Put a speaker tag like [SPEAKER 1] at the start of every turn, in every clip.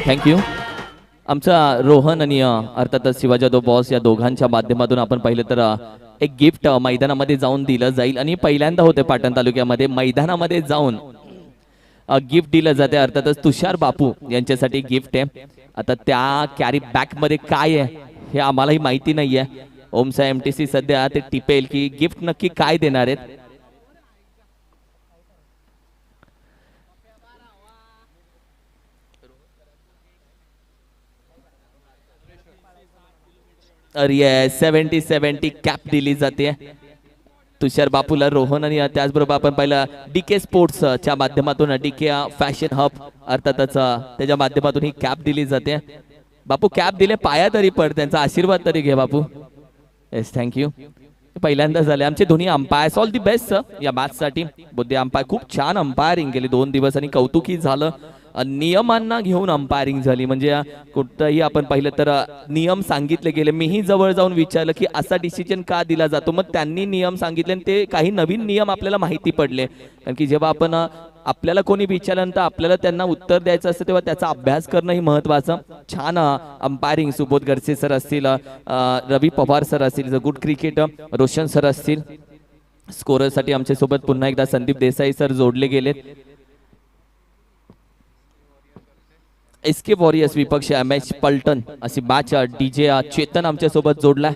[SPEAKER 1] Thank you. आमचा रोहन आणि अर्थातच शिवाजी जाधव बॉस या दोघांच्या माध्यमातून आपण पाहिलं तर एक गिफ्ट मैदानामध्ये जाऊन दिलं जाईल आणि पहिल्यांदा होते पाटण तालुक्यामध्ये मैदानामध्ये जाऊन गिफ्ट दिलं जाते. अर्थातच तुषार बापू यांच्यासाठी गिफ्ट आहे. आता त्या कॅरी बॅग मध्ये काय आहे हे आम्हालाही माहिती नाहीये. ओमसा एमटीसी सध्या ते टिपेल की गिफ्ट नक्की काय देणार आहेत. अरे 70 कॅप दिली जाते तुषार बापूला, रोहन आणि त्याचबरोबर आपण पाहिलं डीके स्पोर्ट्सच्या माध्यमातून डीके फॅशन हब अर्थातच त्याच्या माध्यमातून ही कॅप दिली जाते. बापू कॅप दिले पाया तरी पड, त्यांचा आशीर्वाद तरी घे बापू. Yes thank you. पहिल्यांदा झाले आमचे दोन्ही अंपायर्स ऑल दी बेस्ट या मॅच साठी. बुद्धे अंपायर खूप छान अंपायरिंग केली 2 दिवस आणि कौतुकी झालं. नियमांना घेऊन अंपायरिंग झाली. म्हणजे कुठंही आपण पाहिलं तर नियम सांगितले गेले. मीही जवळ जाऊन विचारलं की असा डिसिजन का दिला जातो. मग त्यांनी नियम सांगितले आणि ते काही नवीन नियम आपल्याला माहिती पडले. कारण की जेव्हा आपण आपल्याला कोणी विचारल्यानंतर आपल्याला त्यांना उत्तर द्यायचं असतं तेव्हा त्याचा अभ्यास करणंही महत्वाचं. छान अंपायरिंग सुबोध गडसे सर असतील, रवी पवार सर असतील, गुड क्रिकेट रोशन सर असतील. स्कोररसाठी आमच्या सोबत पुन्हा एकदा संदीप देसाई सर जोडले गेलेत. एसके वॉरियर्स विपक्ष एमएच पलटण अशी मॅच डीजे चेतन आमच्या सोबत जोडलाय.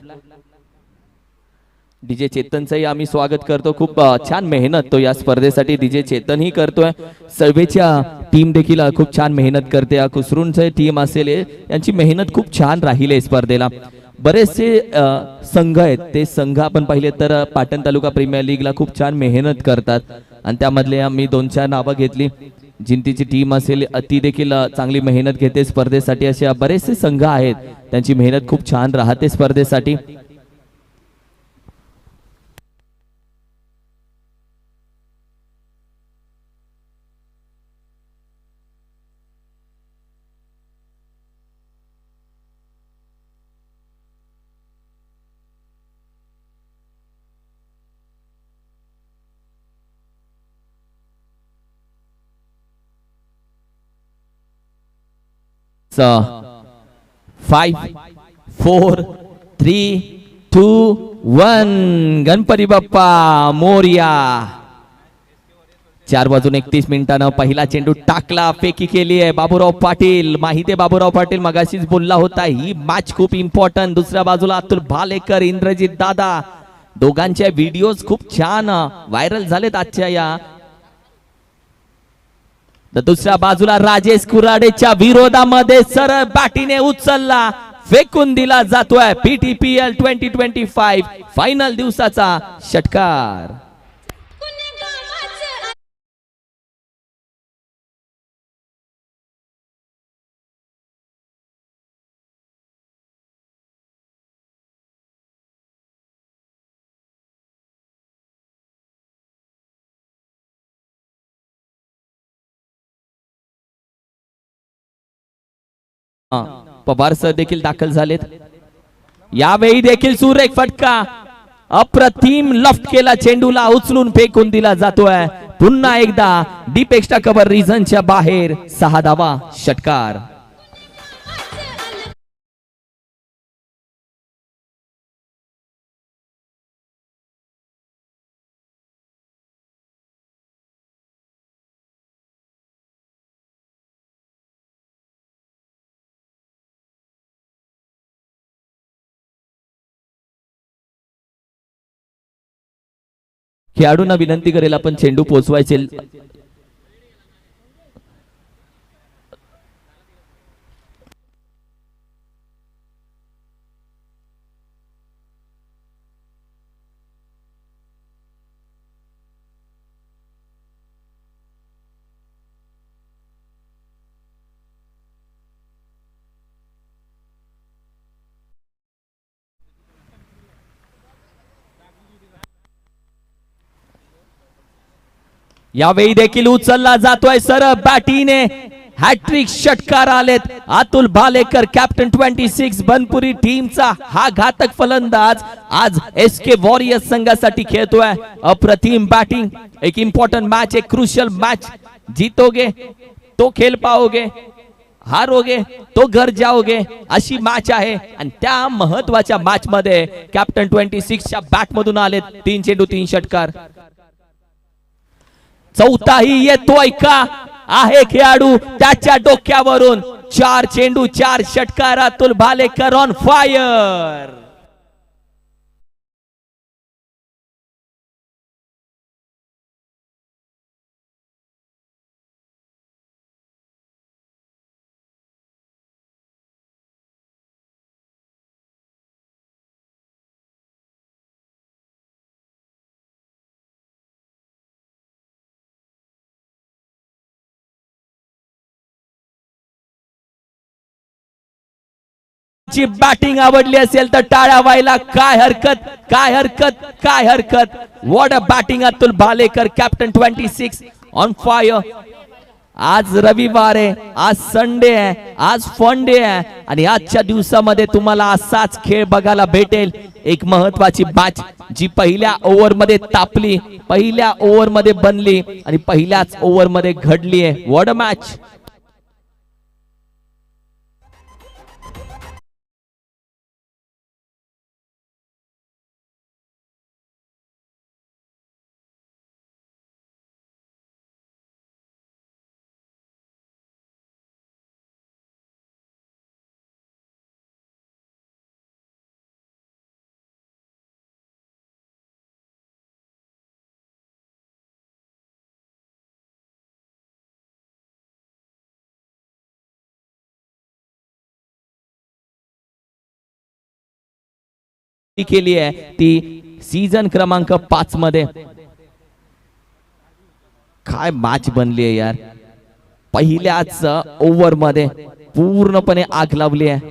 [SPEAKER 1] डीजे चेतनचंही आम्ही स्वागत करतो. खूप छान मेहनत तो या स्पर्धेसाठी डीजे चेतन ही करतोय. सर्वेच्या टीम देखील खूप छान मेहनत करते. कुसरूनचे टीम असेल यांची मेहनत खूप छान राहिली स्पर्धेला. बरेचसे संघ आहेत ते संघ आपण पाहिले तर पाटण तालुका प्रीमियर लीगला खूप छान मेहनत करतात आणि त्यामधले आम्ही 2-4 नावं घेतली. जिंतीची टीम असेल ती देखील चांगली मेहनत घेते स्पर्धेसाठी. असे बरेचसे संघ आहेत त्यांची मेहनत खूप छान राहते स्पर्धेसाठी. So 5 4 3 2 1 गणपती बाप्पा मोरया. 4 वाजून 31 मिनिटांना पहिला चेंडू टाकला, फेकी केली आहे बाबूराव पाटील. माहिती आहे बाबूराव पाटील मगाशीच बोलला होता ही मॅच खूप इम्पॉर्टंट. दुसऱ्या बाजूला अतुल भालेकर, इंद्रजित दादा दोघांचे व्हिडिओज खूप छान व्हायरल झालेत आजच्या या. तर दुसऱ्या बाजूला राजेश कुराडेच्या विरोधामध्ये सरळ बॅटीने उचलला, फेकून दिला जातोय पीटीपीएल 2025 फायनल दिवसाचा षटकार. पवार सर देखील दाखल झालेत. यावेळी देखील सुरेख फटका, अप्रतिम लफ्ट केला चेंडूला, उचलून फेकून दिला जातोय. पुन्हा एकदा डीप एक्स्ट्रा कव्हर रिझनच्या बाहेर 6 धावा षटकार. खेळाडूंना विनंती करेल आपण चेंडू पोहोचवायचे. यावेळी देखील उचलला जातोय सरळ बॅटीने, हॅट्रिक षटकार आलेत. अतुल भालेकर कॅप्टन 26 बनपुरी टीमचा हा घातक फलंदाज आज एसके वॉरियर्स संघासाठी खेळतोय. अप्रतिम बॅटिंग. एक इम्पॉर्टंट मैच, एक क्रुशियल मैच. जीतोगे तो खेल पाओगे, हारोगे तो घर जाओगे, अशी मॅच आहे. आणि त्या महत्वाच्या मॅच मध्ये कॅप्टन 26 च्या बॅट मधून आलेत 3 चेंडू 3 षटकार. चौथाही येतोय का? आहे खेळाडू त्याच्या डोक्यावरून. 4 चेंडू 4 षटकार. Atul Bhalekar on fire. ची बॅटिंग आवडली असेल तर टाळ्या व्हायला काय हरकत, काय हरकत, काय हरकत. What a batting Atul Bhalekar captain 26 on fire. आज रविवार आहे, आज संडे आहे, आज फन डे आहे आणि आजच्या दिवसामध्ये तुम्हाला असाच खेळ बघायला भेटेल. एक महत्वाची मॅच जी पहिल्या ओव्हर मध्ये तापली, पहिल्या ओव्हर मध्ये बनली आणि पहिल्याच ओव्हर मध्ये घडली आहे. What a match. केली आहे ती सीझन क्रमांक 5 मध्ये. काय मॅच बनली आहे यार. पहिल्याच ओव्हर मध्ये पूर्णपणे आग लावली आहे.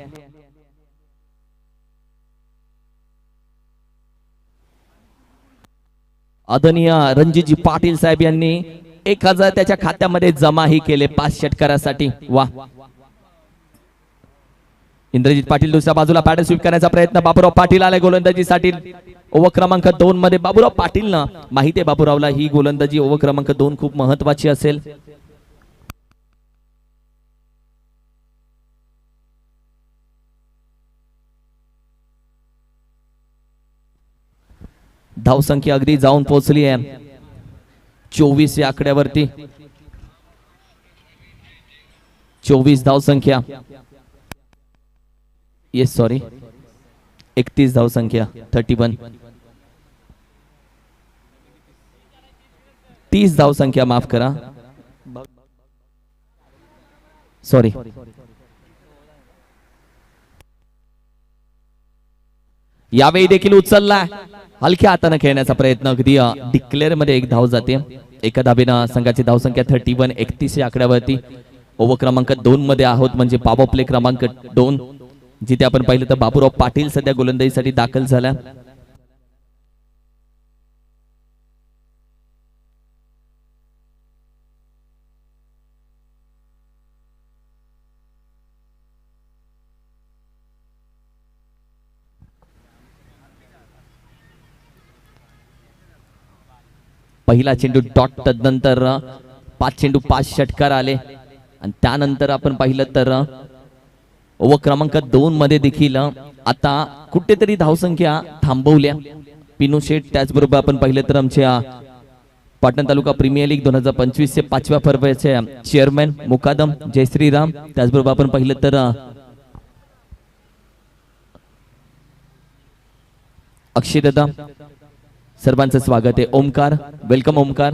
[SPEAKER 1] आदरणीय रणजितजी पाटील साहेब यांनी 1000 त्याच्या खात्यामध्ये जमाही केले 5 षटकारासाठी. वा. इंद्रजित पाटील दुसऱ्या बाजूला पॅडल स्वीप करण्याचा प्रयत्न. बाबूराव पाटील आले गोलंदाजीसाठी ओव्हर क्रमांक 2 मध्ये. बाबूराव पाटील ना माहिती आहे बाबूरावला ही गोलंदाजी ओव्हर क्रमांक 2 खूप महत्वाची असेल. धावसंख्या अगदी जाऊन पोहोचली आहे 24 या आकड्यावरती. 24 धावसंख्या. येस सॉरी 31 धावसंख्या 31. 30 धावसंख्या माफ करा, सॉरी. यावेळी देखील उचलला. हलक्या हाताने खेळण्याचा प्रयत्न. अगदी डिक्लेअर मध्ये 1 धाव जाते. एका धाबेनं संघाची धावसंख्या 31. 31 या आकड्यावरती ओव्हर क्रमांक 2 मध्ये आहोत म्हणजे पॉवर प्ले क्रमांक 2 जिथे आपण पाहिलं तर बाबूराव पाटील सध्या गोलंदाजीसाठी दाखल झाला. पहिला चेंडू डॉट. तदनंतर 5 चेंडू 5 षटकार आले आणि त्यानंतर आपण पाहिलं तर ओव्हर क्रमांक 2 मध्ये देखील आता कुठेतरी धावसंख्या थांबवल्या पिनू शेठ. त्याचबरोबर आपण पाहिलं तर आमच्या पाटण तालुका प्रीमियर लीग 2025 चे 5व्या पर्वाचे चेअरमॅन मुकादम जय श्रीराम. त्याचबरोबर आपण पाहिलं तर अक्षय दादा. सर्वांचं स्वागत आहे. ओमकार, वेलकम ओमकार.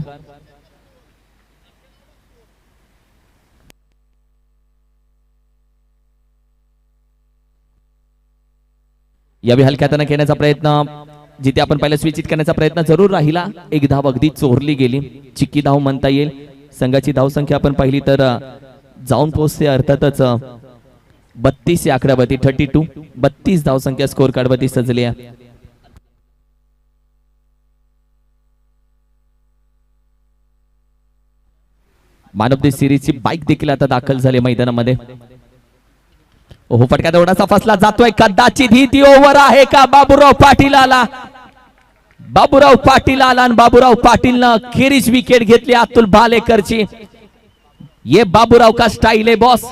[SPEAKER 1] यावेळी हलक्या हाताने खेळण्याचा प्रयत्न. जिथे आपण पहिला स्विच करण्याचा प्रयत्न जरूर राहिला. 1 धाव अगदी चोरली गेली. चिक्की धाव म्हणता येईल. संघाची धावसंख्या आपण पाहिली तर जाऊन पोहोचते अर्थातच 32 या आकड्यावरती 32. 32 धावसंख्या स्कोर कार्डवरती सजली आहे. मॅन ऑफ द सिरीजची बाईक देखील आता दाखल झाली मैदानामध्ये. ओहो, फटका तेवढासा फसला जातोय, कदाचित ही ती ओव्हर आहे का? बाबूराव पाटील आला, बाबूराव पाटील आला आणि बाबूराव पाटीलनं अखेरीच विकेट घेतली अतुल भालेकरची. ये बाबूराव का स्टाइल है बॉस,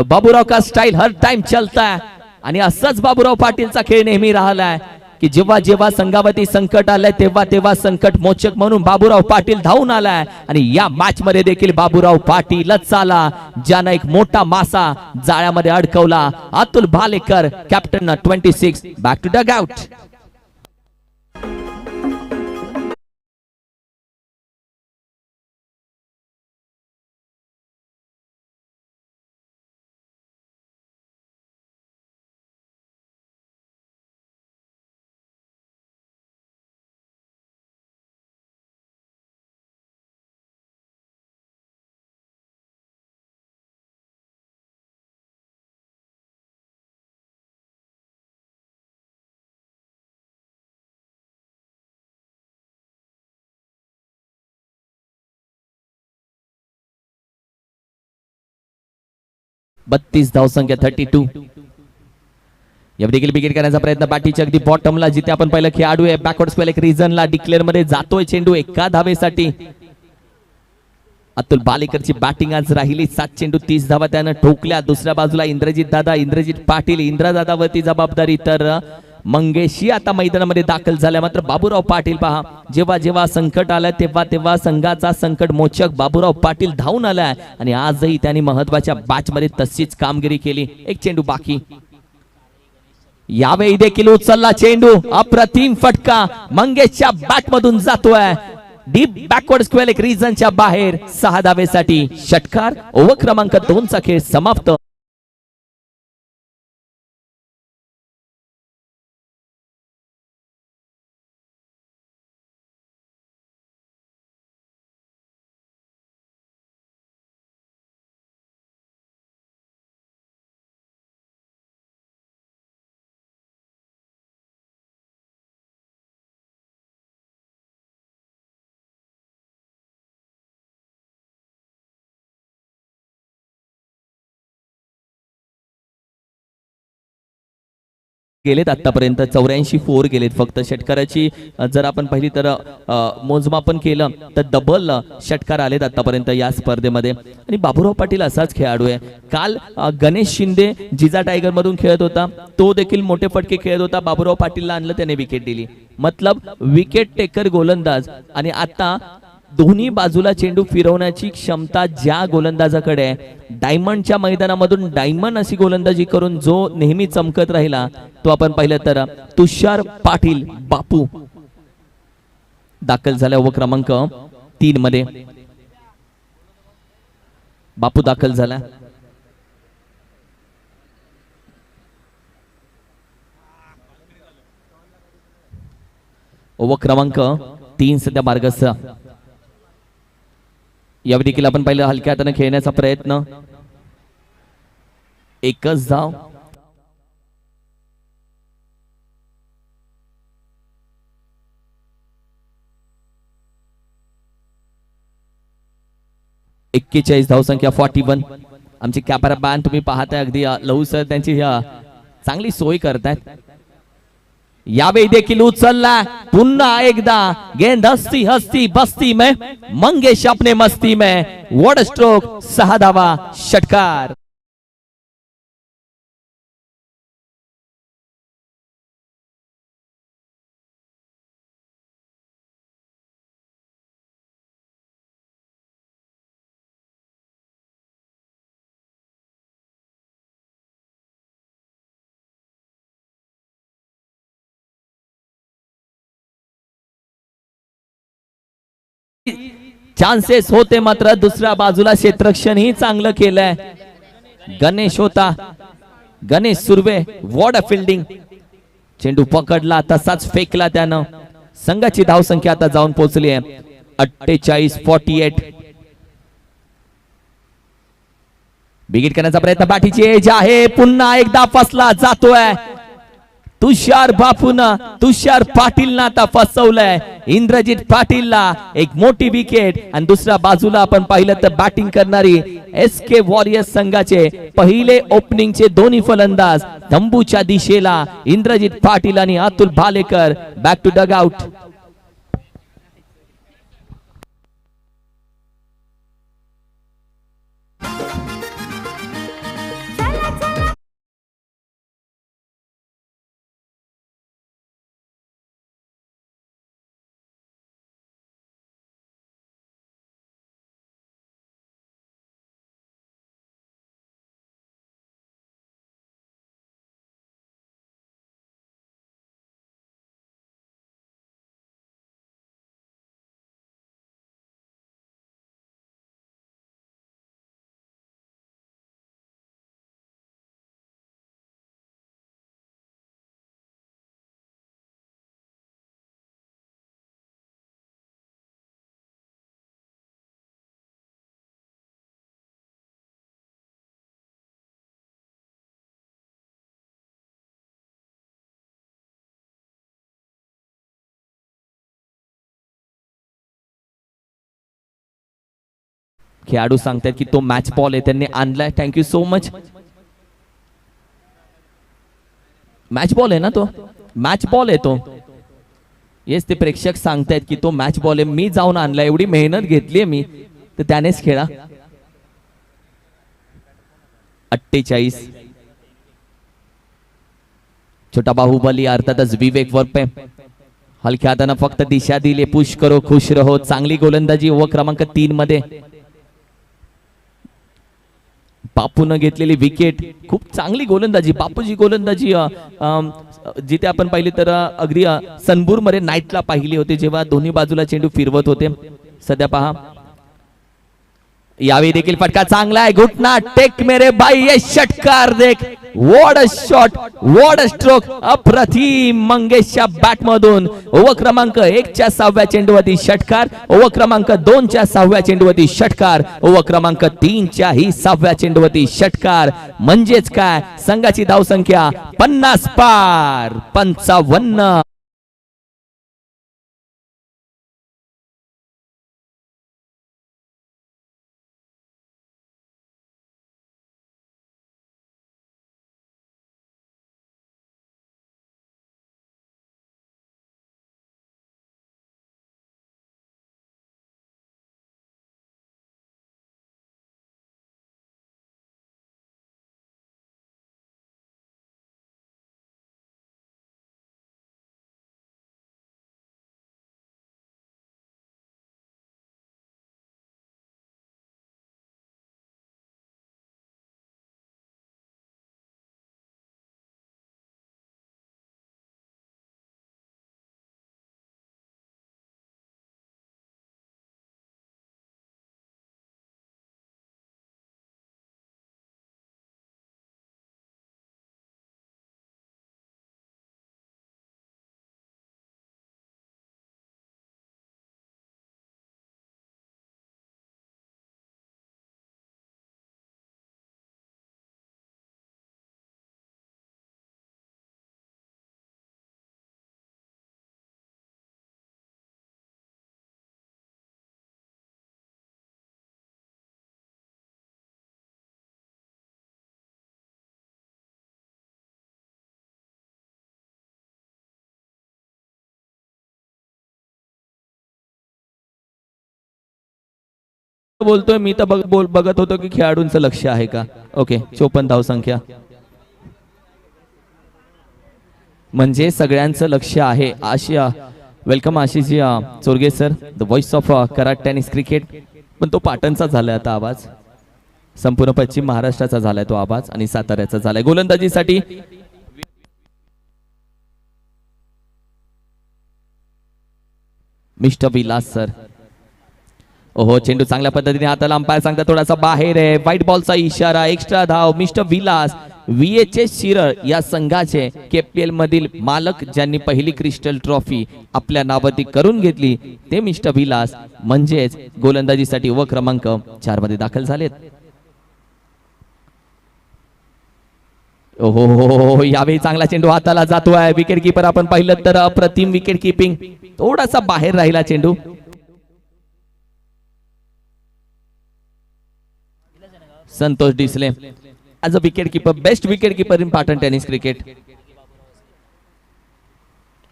[SPEAKER 1] बाबूराव का स्टाइल हर टाइम चलता है. आणि असंच बाबूराव पाटीलचा खेळ नेहमी राहिलाय की जेव्हा जेव्हा संघावरती संकट आलंय तेव्हा तेव्हा संकट मोचक म्हणून बाबूराव पाटील धावून आलाय. आणि या मॅच मध्ये देखील बाबूराव पाटीलच आला, ज्यानं एक मोठा मासा जाळ्यामध्ये अडकवला. Atul Bhalekar captain 26 back to dugout. बत्तीस धावसंख्या 32. यावर देखील विकेट करण्याचा प्रयत्न पाठीच्या अगदी बॉटमला, जिथे आपण पहिला खेळाडू आहे बॅकवर्ड स्पेल एक रिझनला डिक्लेअर मध्ये जातोय चेंडू एका धावेसाठी. अतुल भालेकरची बॅटिंग आज राहिली. 7 चेंडू 30 धावा त्यानं ठोकल्या. दुसऱ्या बाजूला इंद्रजित पाटील, इंद्रदादावरती जबाबदारी. तर मंगेशी आता मैदानामध्ये दाखल झाल्या. मात्र बाबूराव पाटील पहा, जेव्हा जेव्हा संकट आलं तेव्हा तेव्हा संघाचा संकट मोचक बाबूराव पाटील धावून आलाय आणि आजही त्यांनी महत्वाच्या मॅच मध्ये तशीच कामगिरी केली. एक चेंडू बाकी. यावेळी देखील उचलला चेंडू, अप्रतिम फटका मंगेशच्या बॅट मधून जातोय डीप बॅकवर्ड स्क्वेअर एक रिजनच्या बाहेर. 6 धावेसाठी षटकार. ओव्हर क्रमांक 2 चा खेळ समाप्त. गेलेत आतापर्यंत 84 गेलेत फक्त. षटकाराची जर आपण पहिली तर मोजमापन केलं तर डबल षटकार आलेत आतापर्यंत या स्पर्धेमध्ये. आणि बाबूराव पाटील असाच खेळाडू आहे. काल गणेश शिंदे जिजा टायगर मधून खेळत होता, तो देखील मोठे फटके खेळत होता. बाबूराव पाटीलला आणलं, त्याने विकेट दिली. मतलब विकेट टेकर गोलंदाज. आणि आता दोन्ही बाजूला चेंडू फिरवण्याची क्षमता ज्या गोलंदाजाकडे आहे, डायमंडच्या मैदानामधून डायमंड अशी गोलंदाजी करून जो नेहमी चमकत राहिला, तो आपण पाहिलं तर तुषार पाटील बापू दाखल झाला. ओव्हर क्रमांक 3 मध्ये बापू दाखल झाला. ओव्हर क्रमांक 3 सध्या मार्गस्थ. यावेळी देखील आपण पाहिलं हलक्या हाताने खेळण्याचा प्रयत्न. एकच धाव. एक्केचाळीस धावसंख्या 41. आमची कॅमेरा मॅन तुम्ही पाहताय अगदी लहू सर त्यांची चांगली सोय करतायत. यावेळी देखील उचलला पुन्हा एकदा गेंद हस्ती हस्ती बस्ती में मंगेश अपने मस्ती में. What stroke. 6 धावा षटकार. चान्सेस होते, मात्र दुसऱ्या बाजूला क्षेत्ररक्षण ही चांगलं केलंय. गणेश होता, Ganesh Surve. What a fielding. चेंडू पकडला, तसाच फेकला त्यानं. संघाची धावसंख्या आता जाऊन पोहोचली आहे 48-48. बिगिट करण्याचा प्रयत्न, पाठीची एज आहे, पुन्हा एकदा फसला जातोय. तुषार बापूनं तुषार पाटीलनं आता फसवलंय इंद्रजित पाटीलला एक मोठी विकेट आणि दुसऱ्या बाजूला आपण पाहिलं तर बॅटिंग करणारी SK वॉरियर्स संघाचे पहिले ओपनिंगचे दोन्ही फलंदाज तंबूच्या दिशेला इंद्रजित पाटील आणि Atul Bhalekar back to dugout. खेळाडू सांगतात की तो मॅच बॉल आहे त्यांनी आणलाय. Thank you so much. Match ball आहे ना तो, मॅच बॉल आहे तो. येस ते प्रेक्षक सांगतायत की तो मॅच बॉल आहे, मी जाऊन आणला, एवढी मेहनत घेतली मी तर त्यानेच खेळा. 48 छोटा बाहुबली अर्थातच विवेक वरपे हलक्या हाताने फक्त दिशा दिली. पुश करो खुश रहो. चांगली गोलंदाजी ओव्हर क्रमांक 3 मध्ये बापून घेतलेली विकेट. खूप चांगली गोलंदाजी बापूची गोलंदाजी जिथे आपण पाहिली तर अगदी सनबूर मध्ये नाईटला पाहिली होती जेव्हा दोन्ही बाजूला चेंडू फिरवत होते. सध्या पहा यावेळी देखील फटका चांगला आहे. घुटना टेक मेरे भाई, ये षटकार देख. What a shot, what a stroke. अप्रतिम मंगेशच्या बॅट मधून ओव्हर क्रमांक 1 च्या 6व्या चेंडूवरती षटकार, ओव्हर क्रमांक 2 च्या 6व्या चेंडूवरती षटकार, ओव्हर क्रमांक 3 च्या ही 6व्या चेंडूवरती षटकार. म्हणजेच काय, संघाची धावसंख्या 50 पार. 55. बोलतोय मी तर बघत होतो की खेळाडूंचं लक्ष आहे का. ओके 54 धावसंख्या म्हणजे सगळ्यांचं लक्ष आहे. आशिया welcome Ashish Chorge sir, the voice of Karad tennis cricket. पण तो पाटणचा झालाय आता आवाज, संपूर्ण पश्चिम महाराष्ट्राचा झालाय तो आवाज आणि साताऱ्याचा झालाय. गोलंदाजीसाठी मिस्टर विलास सर. ओहो चेंडू चांगल्या पद्धतीने हाताला अंपायर सांगता थोडासा बाहेर आहे. व्हाईट बॉलचा इशारा. एक्स्ट्रा धाव. मिस्टर विलास VHS शिरळ या संघाचे KPL मधील मालक ज्यांनी पहिली क्रिस्टल ट्रॉफी आपल्या नावाती करून घेतली ते मिस्टर विलास म्हणजेच गोलंदाजीसाठी ओव्हर क्रमांक 4 मध्ये दाखल झालेत. ओहो हो, यावेळी चांगला चेंडू हाताला जातोय. विकेट किपर आपण पाहिलं तर अप्रतिम विकेट किपिंग. थोडासा बाहेर राहिला चेंडू. Santosh Disale as a wicket keeper, best wicket keeper in Patan tennis cricket.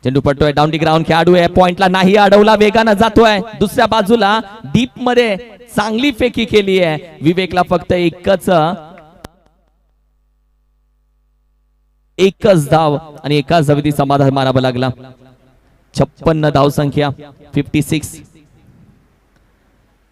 [SPEAKER 1] चेंडू पडतोय डाऊन दी ग्राउंड. खेळाडू आहे पॉइंटला नाही अडवला, वेगानं जातोय. दुसऱ्या बाजूला डीप मध्ये चांगली फेकी केली आहे. विवेकला फक्त एकच धाव आणि एकाच धावेत समाधान मानावं लागला. 56 धाव संख्या, 56.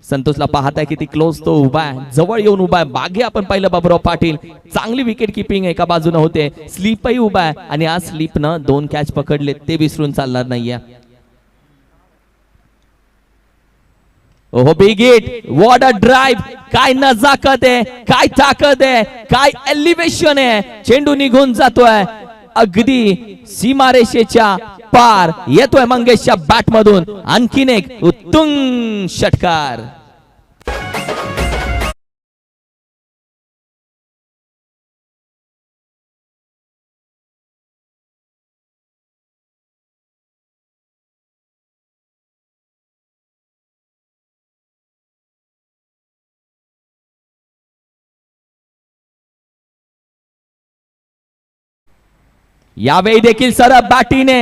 [SPEAKER 1] संतोषला पाहताय किती क्लोज तो उभा आहे, जवळ येऊन उभा आहे. मागे आपण पाहिलं बाबूराव पाटील, चांगली विकेट किपिंग एका बाजूने होते. स्लीपही उभा आहे आणि आज स्लीपनं 2 कॅच पकडले, ते विसरून चालणार नाहीये. ओहो big hit, what a drive. काय नजाकत आहे, काय ताकद आहे, काय एलिव्हेशन आहे. चेंडू निघून जातोय अगदी सीमारेषेच्या पार. येतोय मंगेशच्या बॅट मधून आणखीन एक उत्तुंग षटकार. यावेळी देखील सरळ बॅटीने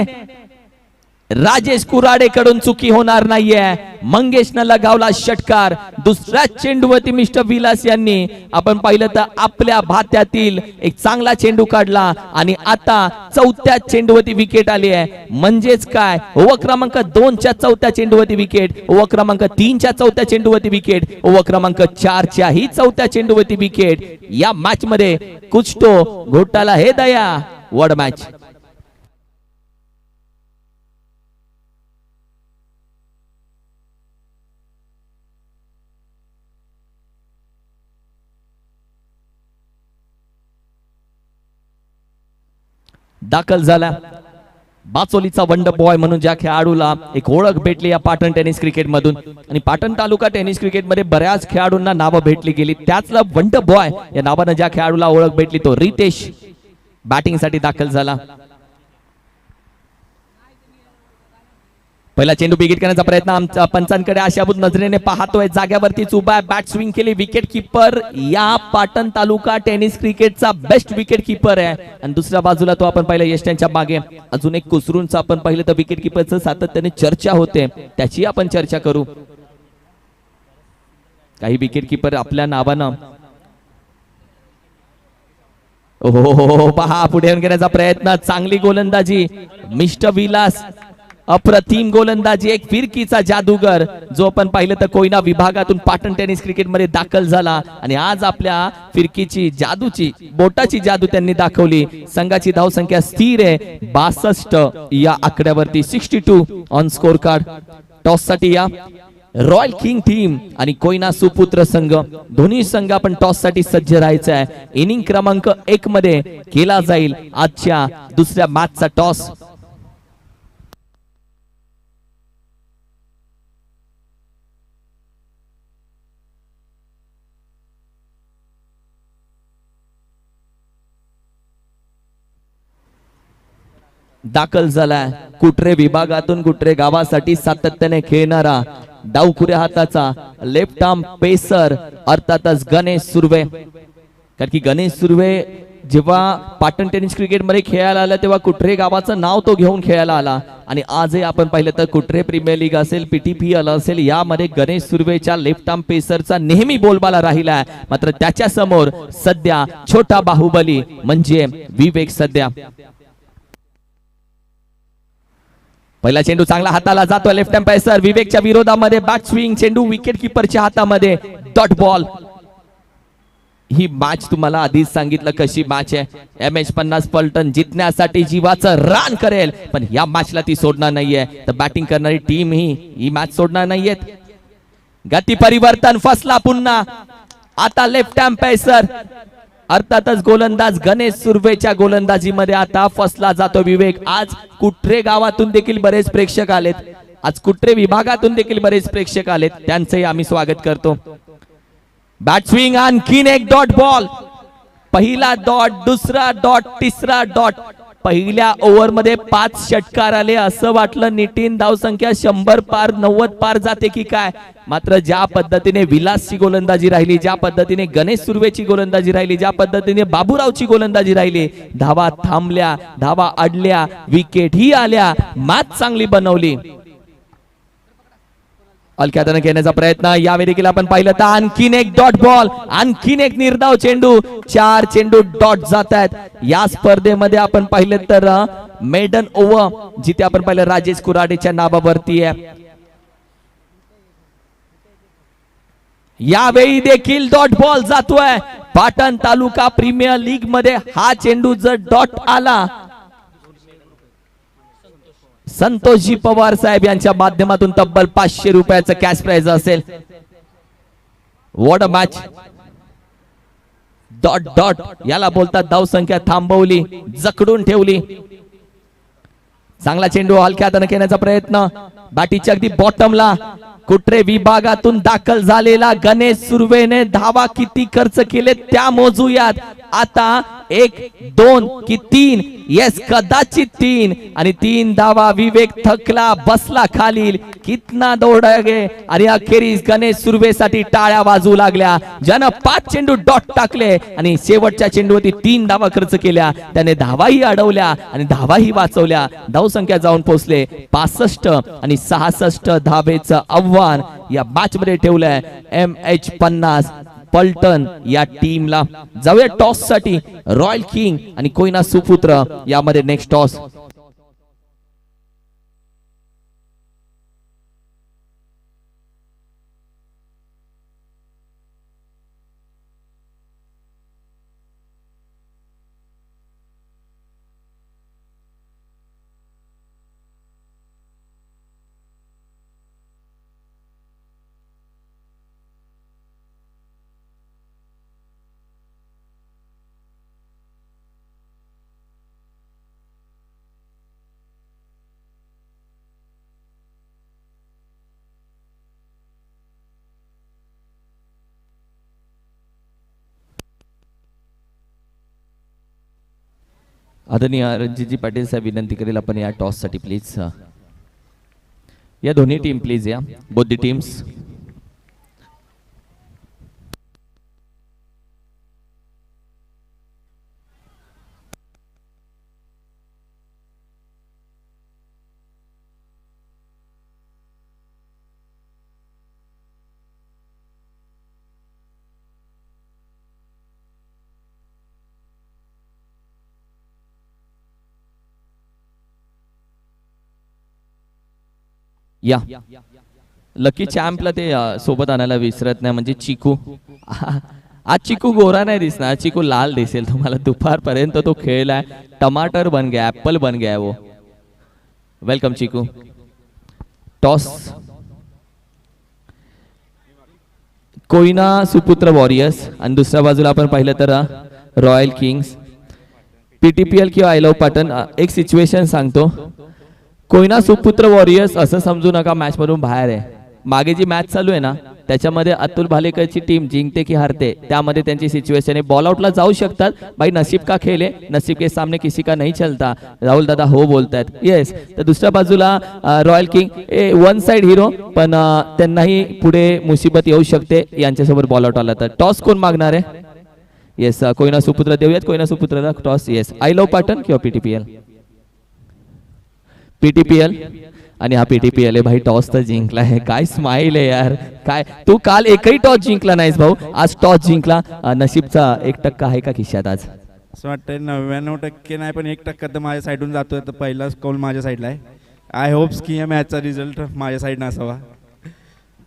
[SPEAKER 1] राजेश कुराडे कडून चुकी होणार नाहीये. मंगेशनं लगावला षटकार. दुसऱ्या चेंडूवरती मिस्टर विलास यांनी आपण पाहिलं तर आपल्या भात्यातील एक चांगला चेंडू काढला आणि आता चौथ्या चेंडूवरती विकेट आली आहे. म्हणजेच काय, ओव्हर क्रमांक 2 च्या चौथ्या चेंडूवरती विकेट, ओव्हर क्रमांक 3 च्या चौथ्या चेंडूवरती विकेट, ओव्हर क्रमांक 4 च्या ही चौथ्या चेंडूवरती विकेट. या मॅच मध्ये कुछ तो घोटाला हे दया. Word match. दाखल झाला बाचोलीचा वंडर बॉय म्हणून ज्या खेळाडूला एक ओळख भेटली या पाटण टेनिस क्रिकेट मधून, आणि पाटण तालुका टेनिस क्रिकेट मध्ये बऱ्याच खेळाडूंना नावं भेटली गेली. त्यातला वंडर बॉय या नावानं ज्या खेळाडूला ओळख भेटली तो रितेश बॅटिंग साठी दाखल झाला. पहिला चेंडू बिगिट करण्याचा प्रयत्न आमच्या पंचांकडे आशाभूत नजरेने पाहतोय. जाग्यावरतीच उभा आहे, बॅट स्विंग केली. विकेट किपर या पाटण तालुका टेनिस क्रिकेटचा बेस्ट विकेट किपर आहे. आणि दुसऱ्या बाजूला तो आपण पाहिलं यष्ट्यांच्या मागे अजून एक कुसरूनचा आपण पाहिलं तर विकेट किपरचं सातत्याने चर्चा होते, त्याची आपण चर्चा करू. काही विकेट किपर आपल्या नावानं ओहो पहा पुढे येऊन घेण्याचा प्रयत्न. चांगली गोलंदाजी मिस्टर विलास, अप्रतिम गोलंदाजी. एक फिरकीचा जादूगर जो आपण पाहिलं तर कोयना विभागातून पाटण टेनिस क्रिकेट मध्ये दाखल झाला आणि आज आपल्या फिरकीची जादूची बोटाची जादू त्यांनी दाखवली. संघाची धाव संख्या स्थिर आहे 62 या आकड्यावरती. 62 ऑन स्कोर कार्ड. टॉस साठी या रॉयल किंग टीम आणि कोयना सुपुत्र संघ, दोन्ही संघ आपण टॉस साठी सज्ज राहायचं आहे. इनिंग क्रमांक 1 मध्ये केला जाईल आजच्या दुसऱ्या मॅचचा टॉस. दाखल झालाय कुटरे विभागातून कुटरे गावासाठी सातत्याने खेळणारा डावखुऱ्या हाताचा लेफ्ट आर्म पेसर अर्थातच गणेश सुर्वे. कारण की गणेश सुर्वे जेव्हा पाटण टेनिस क्रिकेट मध्ये खेळायला आला तेव्हा कुटरे गावाचं नाव तो घेऊन खेळायला आला आणि आजही आपण पाहिलं तर कुटरे प्रीमियर लीग असेल, PTPL असेल, यामध्ये गणेश सुर्वेच्या लेफ्ट आर्म पेसरचा नेहमी बोलबाला राहिला. मात्र त्याच्या समोर सध्या छोटा बाहुबली म्हणजे विवेक सध्या. पहिला चेंडू चांगला हाताला जातोय लेफ्ट हँड पेसर विवेकच्या विरोधामध्ये. बॅट स्विंग, चेंडू विकेट किपरच्या हातामध्ये. Dot ball. ही मॅच तुम्हाला आधीच सांगितलं कशी मॅच आहे. MH50 पलटण जिंकण्यासाठी जीवाचं रान करेल, पण या मॅचला ती सोडणार नाहीये. तर बॅटिंग करणारी टीम ही मॅच सोडणार नाहीये. गती परिवर्तन फसला पुन्हा. आता लेफ्ट हँड पेसर अर्थातच गोलंदाज गणेश सुर्वेच्या गोलंदाजीमध्ये आता फसला जातो विवेक. आज कुटरे गावातून देखील बरेच प्रेक्षक आलेत, आज कुटरे विभागातून देखील बरेच प्रेक्षक आलेत, त्यांचंही आम्ही स्वागत करतो. बॅट स्विंग, आणखीन एक डॉट बॉल. पहिला डॉट, दुसरा डॉट, तिसरा डॉट. पहिल्या ओव्हर मध्ये 5 षटकार आले. असं वाटलं नितीन धावसंख्या 100 पार 90 पार जाते की काय. मात्र ज्या पद्धतीने विलासची गोलंदाजी राहिली, ज्या पद्धतीने गणेश सुर्वेची गोलंदाजी राहिली, ज्या पद्धतीने बाबूरावची गोलंदाजी राहिली, धावा थांबल्या, धावा अडल्या, विकेट ही आल्या, मॅच चांगली बनवली. अलख्यातनं घेण्याचा प्रयत्न. या वेळेला आपण पाहिलं तर आणखीन एक डॉट बॉल, आणखीन एक निर्धाव चेंडू. 4 चेंडू डॉट जात आहेत या स्पर्धेमध्ये. आपण पाहिलं तर मेडन ओव्हर जिथे आपण पाहिलं राजेश कुराडेच्या नावावरती आहे. यावेळी देखील डॉट बॉल जातोय. पाटण तालुका प्रीमियर लीग मध्ये हा चेंडू जर डॉट आला, संतोषजी पवार साहेब यांच्या माध्यमातून तब्बल 500 रुपयाचं कॅश प्राइज असेल. What a match. Dot dot याला बोलतात धावसंख्या थांबवली, जकडून ठेवली. चांगला चेंडू हलक्या हाताने खेळण्याचा प्रयत्न. बॅटीच्या अगदी बॉटमला कुठे विभागातून दाखल झालेला गणेश सुर्वेने धावा किती खर्च केले त्या मोजूयात. आता 1 2 की 3, येस कदाचित 3 आणि 3 धावा. विवेक थकला, बसला खाली. कितना दौड़ा गे आणि अखेरीस गणेश सुर्वेसाठी टाळ्या वाजू लागल्या. ज्यानं 5 चेंडू डॉट टाकले आणि शेवटच्या चेंडूवरती 3 धावा खर्च केल्या. त्याने धावाही अडवल्या आणि धावाही वाचवल्या. धावसंख्या जाऊन पोहोचले 65 आणि 66 धावेचं आव्हान या मॅच मध्ये ठेवलंय MH50 पलटण या टीमला. जाऊया टॉस साठी. रॉयल किंग आणि कोयना सुपुत्र यामध्ये नेक्स्ट टॉस. आदरणीय रणजितजी पाटील साहेब विनंती करेल आपण या टॉस साठी प्लीज. या दोन्ही टीम प्लीज या, बोथ द टीम्स. या लकी चॅम्पला ते सोबत आणायला विसरत नाही. म्हणजे चिकू आज चिकू गोरा नाही दिसणार, चिकू लाल दिसेल तुम्हाला. दुपारपर्यंत तो खेळलाय, टमाटर बन गया, एप्पल बन गया वो. वेलकम चिकू. टॉस कोयना सुपुत्र वॉरियर्स आणि दुसऱ्या बाजूला आपण पाहिलं तर रॉयल किंग्स. PTPL किंवा आय लव्ह पाटण. एक सिच्युएशन सांगतो. कोयना सुपुत्र वॉरियर्स असं समजू नका मॅच मधून बाहेर आहे. मागे जी मॅच चालू आहे ना त्याच्यामध्ये अतुल भालेकरची टीम जिंकते की हारते त्यामध्ये त्यांची सिच्युएशन आहे. बॉल आउटला जाऊ शकतात. भाई नसीब का खेल है, नसीब के सामने किसी का नहीं चलता. राहुल दादा हो बोलतायत. येस. तर दुसऱ्या बाजूला royal king one side hero, पण त्यांनाही पुढे मुसीबत येऊ शकते यांच्यासोबत बॉल आउट आला तर. टॉस कोण मागणार आहे? येस कोयना सुपुत्र देऊयात. कोयना सुपुत्रला toss. Yes I love Patan किंवा PTPL. PTPL आणि हा PTPL आहे भाई. टॉस तर जिंकला आहे. काय स्माइल आहे यार. काय तू काल एकही टॉस जिंकला नाहीस भाऊ, आज टॉस जिंकला. नसीबचा 1% आहे का खिशात आज?
[SPEAKER 2] असं वाटतंय 99% नाही, पण 1% तर माझ्या साईडून जातोय. तर पहिलाच कौल माझ्या साईडला आहे. आय होप्स की या मॅचचा रिझल्ट माझ्या साईडनं असावा.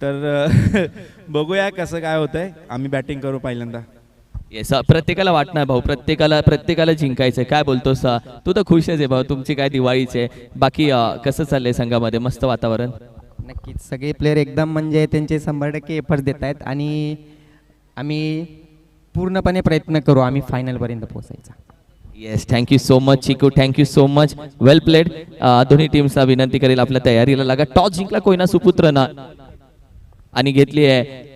[SPEAKER 2] तर बघूया कसं काय होतंय. आम्ही बॅटिंग करू पहिल्यांदा.
[SPEAKER 1] येस प्रत्येकाला वाटणार भाऊ, प्रत्येकाला जिंकायचंय. काय बोलतोस तू? तर खुशच आहे भाऊ, तुमची काय दिवाळीचे. बाकी कसं चाललंय संघामध्ये? मस्त वातावरण.
[SPEAKER 3] नक्कीच सगळे प्लेयर एकदम म्हणजे त्यांचे 100% एफर्ट देत आहेत आणि आम्ही पूर्णपणे प्रयत्न करू आम्ही फायनलपर्यंत पोहोचायचा.
[SPEAKER 1] येस थँक्यू सो मच चिकू, थँक्यू सो मच. वेल प्लेड. दोन्ही टीम्सला विनंती करेल आपल्या तयारीला लागा. टॉस जिंकला कोयना सुपुत्रनं आणि घेतली आहे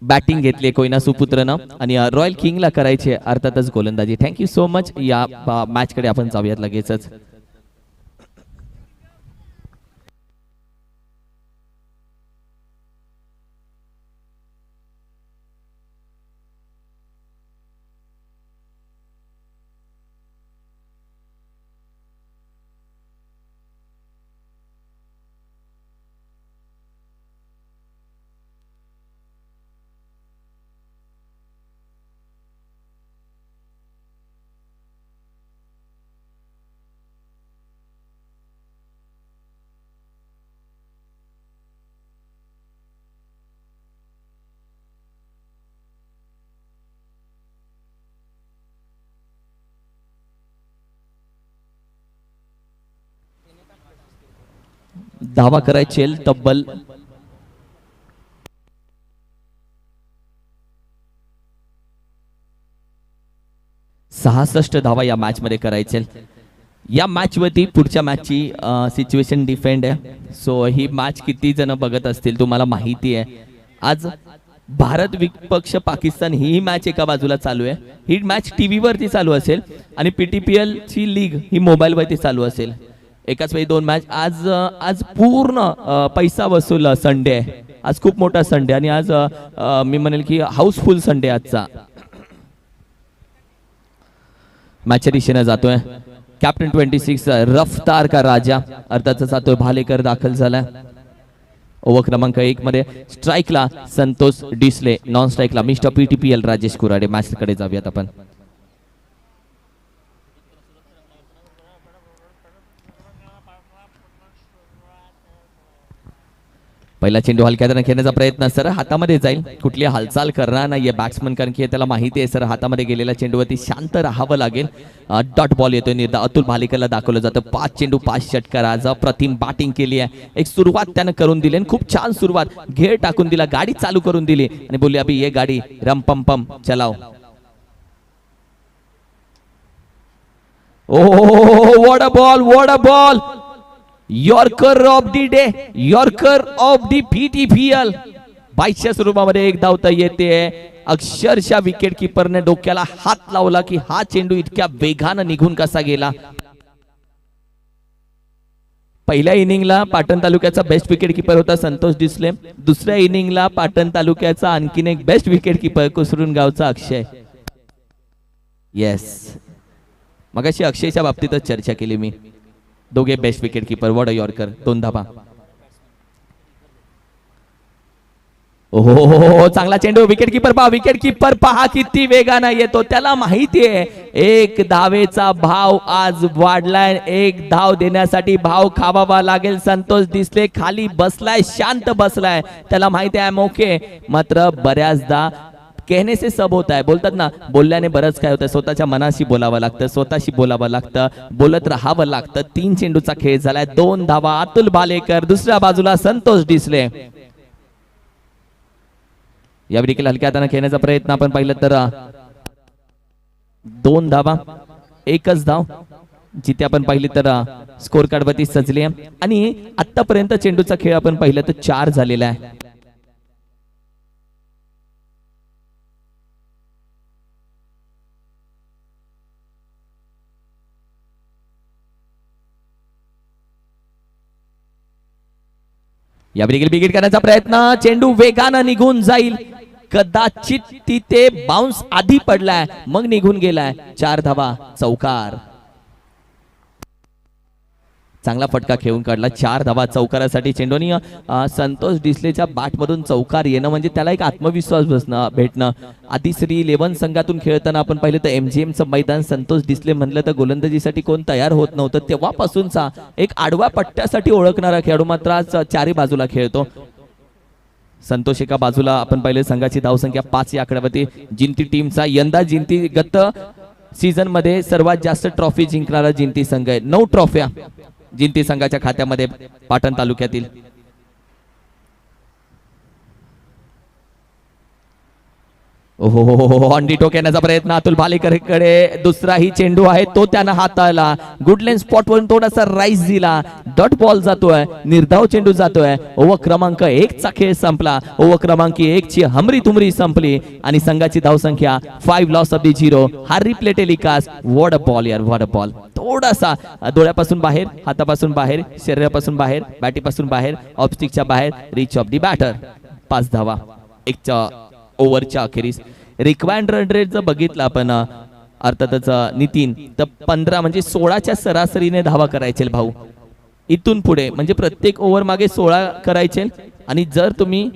[SPEAKER 1] बॅटिंग घेतली कोयना सुपुत्रनं आणि रॉयल किंगला करायचे अर्थातच गोलंदाजी. Thank you so much. या मॅच कडे आपण जाऊयात लगेचच. धावा करायचे तब्बल 66 धावा या मॅच मध्ये करायचे. या मॅच वरती पुढच्या मॅचची सिच्युएशन डिफेंड आहे. सो ही मॅच किती जण बघत असतील तुम्हाला माहिती आहे. आज भारत विपक्ष पाकिस्तान ही मॅच एका बाजूला चालू आहे. ही मॅच टीव्ही वरती चालू असेल आणि पीटीपीएल ची लीग ही मोबाईल वरती चालू असेल. एकाच वेळी दोन मॅच. आज पूर्ण पैसा वसूल संडे आहे. आज खूप मोठा संडे आणि आज मी म्हणेल की हाऊसफुल संडे आजचा. मॅचच्या दिशेने जातोय कॅप्टन 26 रफ्तार का राजा अर्थात जातोय भालेकर दाखल झालाय. ओव्हर क्रमांक 1 मध्ये स्ट्राईकला संतोष डिसले, नॉन स्ट्राईकला mister PTPL Rajesh Kurade. Match कडे जाऊयात आपण. पहिला चेंडू हलक्यानं खेळण्याचा प्रयत्न. सर हातामध्ये जाईल, कुठली हालचाल करणार नाहीये बॅट्समन कारण की त्याला माहिती आहे सर हातामध्ये गेलेल्या चेंडूवरती शांत राहावं लागेल. डॉट बॉल येतोय निर्धार अतुल भालेकरला दाखवलं जातं. 5 चेंडू 5 षटकार. आज अप्रतिम बॅटिंग केली आहे. एक सुरुवात त्यानं करून दिली आणि खूप छान सुरुवात. घेर टाकून दिला, गाडी चालू करून दिली आणि बोलली अभि ये गाडी रम पम पम चलाओ. Oh what a ball, what a ball. Yorker of the day, yorker of the PTPL. 22च्या स्वरूपामध्ये एक धावता येते. अक्षरशः विकेट किपरने डोक्याला हात लावला की हा चेंडू इतक्या वेगानं निघून कसा गेला. पहिल्या इनिंगला पाटण तालुक्याचा बेस्ट विकेट किपर होता संतोष डिसले. दुसऱ्या इनिंगला पाटण तालुक्याचा आणखीन एक बेस्ट विकेट किपर कुसरून गावचा अक्षय. येस, मगाशी अक्षयच्या बाबतीतच चर्चा केली मी. दोघे best wicket keeper. What a yorker. 2 धावा. ओहो चांगला चेंडू. विकेट किपर पहा, विकेट किपर पहा किती वेगानं येतो. त्याला माहिती आहे एक धावेचा भाव आज वाढलाय. एक धाव देण्यासाठी भाव खावावा लागेल. संतोष डिसले खाली बसलाय, शांत बसलाय. त्याला माहिती आहे ओके. मात्र बऱ्याचदा कहने से सब होता है, बोलतात ना बोलल्याने बरंच काय होतं. स्वतःच्या मनाशी बोलावं लागतं, स्वतःशी बोलावं लागतं, बोलत राहावं लागतं. 3 चेंडूचा खेळ झालाय. 2 धावा अतुल भालेकर. दुसऱ्या बाजूला संतोष डिसले. या विकेट हलक्या हाताने खेळण्याचा प्रयत्न आपण पाहिलं तर 2 धावा 1च धाव. जिथे आपण पाहिली तर स्कोर कार्ड वरती सजले आणि आतापर्यंत चेंडूचा खेळ आपण पाहिलं तर 4 झालेला आहे. या विकेट करण्याचा प्रयत्न. चेंडू वेगानं निघून जाईल. कदाचित तिथे बाउन्स आधी पडलाय मग निघून गेलाय. 4 धावा चौकार. चांगला फटका खेळून काढला. 4 धावा चौकारासाठी चेंडूनी संतोष डिसलेच्या बॅट मधून चौकार येणं म्हणजे त्याला एक आत्मविश्वास भेटणं. आधी श्री 11 संघातून खेळताना आपण पाहिलं तर एमजीएमचं मैदान संतोष डिसले म्हणलं तर गोलंदाजीसाठी कोण तयार होत नव्हतं. तेव्हापासूनचा एक आडव्या पट्ट्यासाठी ओळखणारा खेळाडू मात्र आज 4ही बाजूला खेळतो. संतोष एका बाजूला आपण पाहिलं. संघाची धावसंख्या 5 या आकड्यावरती. जिंती टीमचा यंदा जिंती गत सीझन मध्ये सर्वात जास्त ट्रॉफी जिंकणारा जिंती संघ आहे. 9 ट्रॉफ्या जिंती संघाच्या खात्यामध्ये पाटण तालुक्यातील. ओहो, अंडी टोक्याचा प्रयत्न अतुल भालेकरकडे. दुसराही चेंडू आहे तो त्यानं हाताळला. गुडलेन स्पॉट वरून थोडासा राईस दिला. डॉट बॉल जातोय, निर्धाव चेंडू जातोय. ओव्हर क्रमांक 1 चा खेळ संपला. ओव्हर क्रमांक 1 ची हमरी तुमरी संपली आणि संघाची धावसंख्या 5 लॉस ऑफ द 0. हा replay telecast. What a ball यार, व्हॉट अ बॉल. थोडासा डोळ्यापासून बाहेर, हातापासून बाहेर, शरीरापासून बाहेर, बॅटीपासून बाहेर, ऑफस्टिकच्या बाहेर, रिच ऑफ द बॅटर. 5 धावा 1 ओव्हरच्या अखेरीस. रिक्वायर्ड रन रेट जर बघितला आपण अर्थातच नितीन, तर 15 म्हणजे 16च्या सरासरीने धावा करायचे भाऊ. इथून पुढे म्हणजे प्रत्येक ओव्हर मागे 16 करायचे आणि जर तुम्ही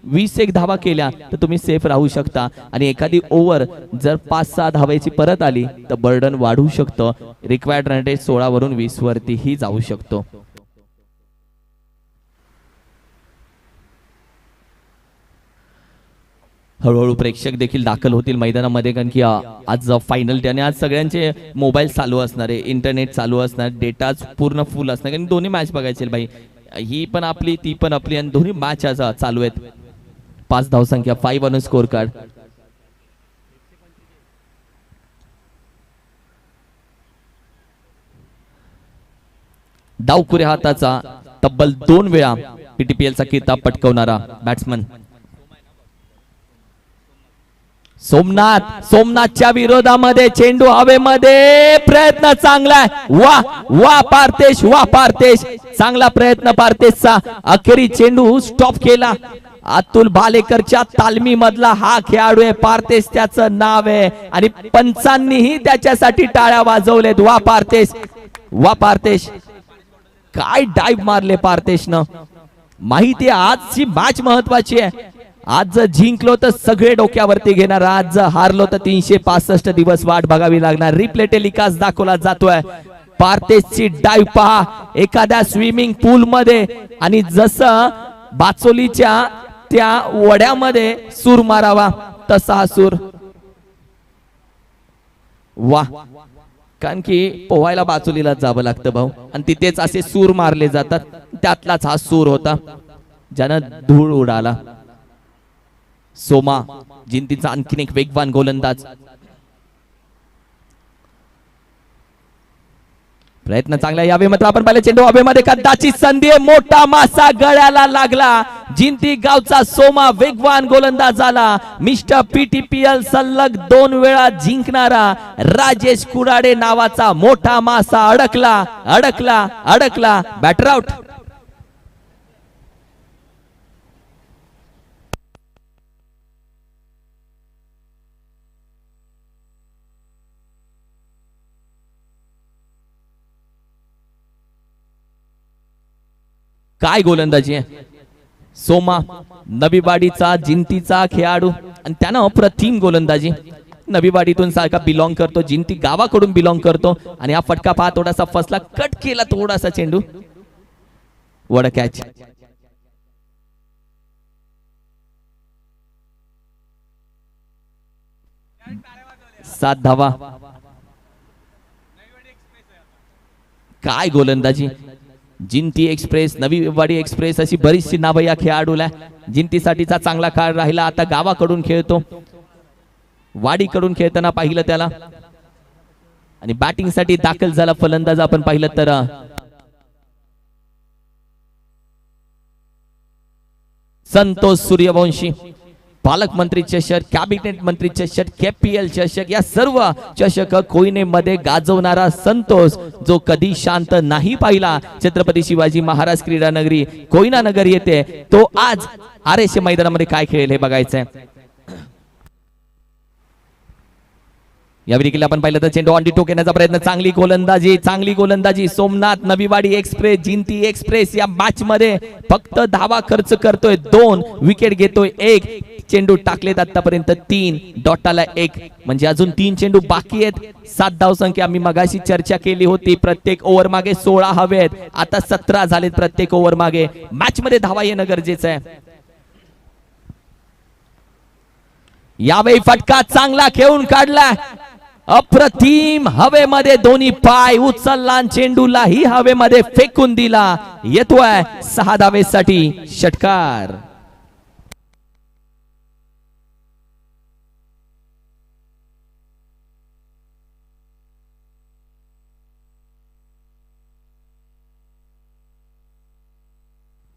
[SPEAKER 1] 20-1 धावा केल्या तर तुम्ही सेफ राहू शकता. आणि एखादी ओव्हर जर 5-6 धावायची परत आली तर बर्डन वाढू शकतं. रिक्वायर्ड रन रेट 16 वरून 20 वरतीही जाऊ शकतो. हळूहळू प्रेक्षक देखील दाखल होतील मैदानामध्ये, कारण की आज फायनल डे आणि आज सगळ्यांचे मोबाईल चालू असणार आहे, इंटरनेट चालू असणार, डेटा पूर्ण फुल असणार, कारण दोन्ही मॅच बघायचे भाई. ही पण आपली ती पण आपली आणि दोन्ही मॅच आज चालू आहेत. 5 धावसंख्या, 5 ऑन स्कोर कार्ड. डावकुऱ्या हाताचा तब्बल 2 वेळा पीटीपीएलचा किताब पटकवणारा बॅट्समन सोमनाथच्या विरोधामध्ये चेंडू हवेमध्ये. प्रयत्न चांगला आहे. वा वा पार्थेश, वा पार्थेश, चांगला प्रयत्न पार्थेशचा. अखेरी चेंडू स्टॉप केला. अतुल भालेकरच्या तालमी मधला हा खेळाडू आहे पार्थेश, त्याचं नाव आहे आणि पंचांनीही त्याच्यासाठी टाळ्या वाजवलेत. वा पार्थेश, वा पार्थेश, काय डाईव्ह मारले पार्थेशनं. माहिती आहे आजची मॅच महत्वाची आहे. आज जर जिंकलो तर सगळे डोक्यावरती घेणार, आज जर हारलो तर 365 दिवस वाट बघावी लागणार. रिप्ले टेलिकास्ट दाखवला जातोय. पार्थेशची डाईव्ह पहा एखाद्या स्विमिंग पूल मध्ये आणि जसं बाचोलीच्या त्या वड्यामध्ये सूर मारावा तसा हा सूर. वा, कारण की पोहायला बाचोलीला जावं लागतं भाऊ आणि तिथेच असे सूर मारले जातात. त्यातलाच हा सूर होता ज्यानं धूळ उडाला. सोमा जिंतीचा आणखीन एक वेगवान गोलंदाज. प्रयत्न चांगला यावे मात्र आपण पाहिलं चेंडू हवेमध्ये, कदाचित संधी आहे. मोठा मासा गळ्याला लागला. जिंती गावचा सोमा वेगवान गोलंदाज झाला. मिस्टर पीटीपीएल सलग 2 वेळा जिंकणारा राजेश कुराडे नावाचा मोठा मासा अडकला अडकला अडकला. Batter out. काय गोलंदाजी आहे. सोमा नवीवाडीचा जिंतीचा खेळाडू आणि त्यानं अप्रतिम गोलंदाजी. नवीवाडीतून सारखा बिलॉंग करतो, जिंती गावाकडून बिलॉंग करतो आणि हा फटका पहा थोडासा फसला, कट केला थोडासा चेंडू. वड कॅच. सात धावा. काय गोलंदाजी. जिंती एक्सप्रेस, नवीवाडी एक्सप्रेस अशी बरीचशी नावं या खेळाडूला. जिंतीसाठीचा चांगला काळ राहिला. आता गावाकडून खेळतो, वाडीकडून खेळताना पाहिलं त्याला आणि बॅटिंग साठी दाखल झाला फलंदाज आपण पाहिलं तर संतोष सूर्यवंशी. पालकमंत्री चषक, कॅबिनेट मंत्री चषक, केपीएल चषक या सर्व चषक कोयनेमध्ये गाजवणारा संतोष, जो कधी शांत नाही पाहिला छत्रपती शिवाजी महाराज क्रीडा नगरी कोयना नगर येते, तो आज आरएस मैदानामध्ये काय खेळेल हे बघायचंय. यावेळी देखील आपण पाहिलं तर चेंडू ऑन टोक येण्याचा प्रयत्न. चांगली गोलंदाजी, चांगली गोलंदाजी. सोमनाथ नवीवाडी एक्सप्रेस, जिंती एक्सप्रेस या मॅच मध्ये फक्त धावा खर्च करतोय, 2 विकेट घेतोय, 1 चेंडू टाकलेत आतापर्यंत 3, डॉटाला 1, म्हणजे अजून 3 चेंडू बाकी आहेत. 7 धावसंख्या आम्ही मगाशी चर्चा केली होती. प्रत्येक ओव्हर मागे 16 हवेत, आता 17 झालेत प्रत्येक ओव्हर मागे. मॅच मध्ये धावा येणं गरजेचं आहे. यावेळी फटका चांगला खेळून काढला, अप्रतिम. हवेमध्ये दोन्ही पाय उचलला, चेंडूलाही हवेमध्ये फेकून दिला. येतोय 6 धावेसाठी षटकार.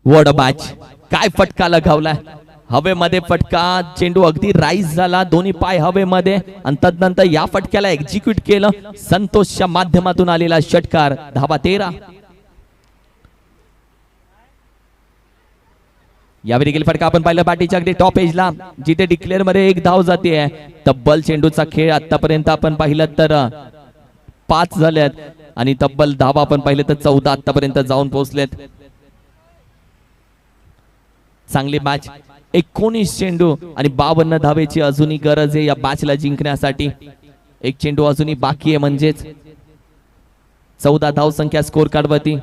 [SPEAKER 1] वॉट अ मॅच, काय फटका लगावलाय. हवेमध्ये फटका, चेंडू अगदी राईज झाला, दोन्ही पाय हवेमध्ये आणि तदनंतर या फटक्याला एक्झिक्यूट केलं. संतोषच्या माध्यमातून आलेला षटकार. धावा 13. यावेळी देखील फटका आपण पाहिलं पाठीच्या अगदी टॉप एजला, जिथे डिक्लेअर मध्ये 1 धाव जाते. तब्बल चेंडूचा खेळ आतापर्यंत आपण पाहिलं तर 5 झाल्यात आणि तब्बल धावा आपण पाहिलं तर 14 आतापर्यंत जाऊन पोहोचलेत. चांगली मॅच. 19 चेंडू आणि 52 धावेची अजूनही गरज आहे या मॅचला जिंकण्यासाठी. एक चेंडू अजूनही बाकी आहे, म्हणजेच 14 धाव संख्या स्कोर कार्ड वरती.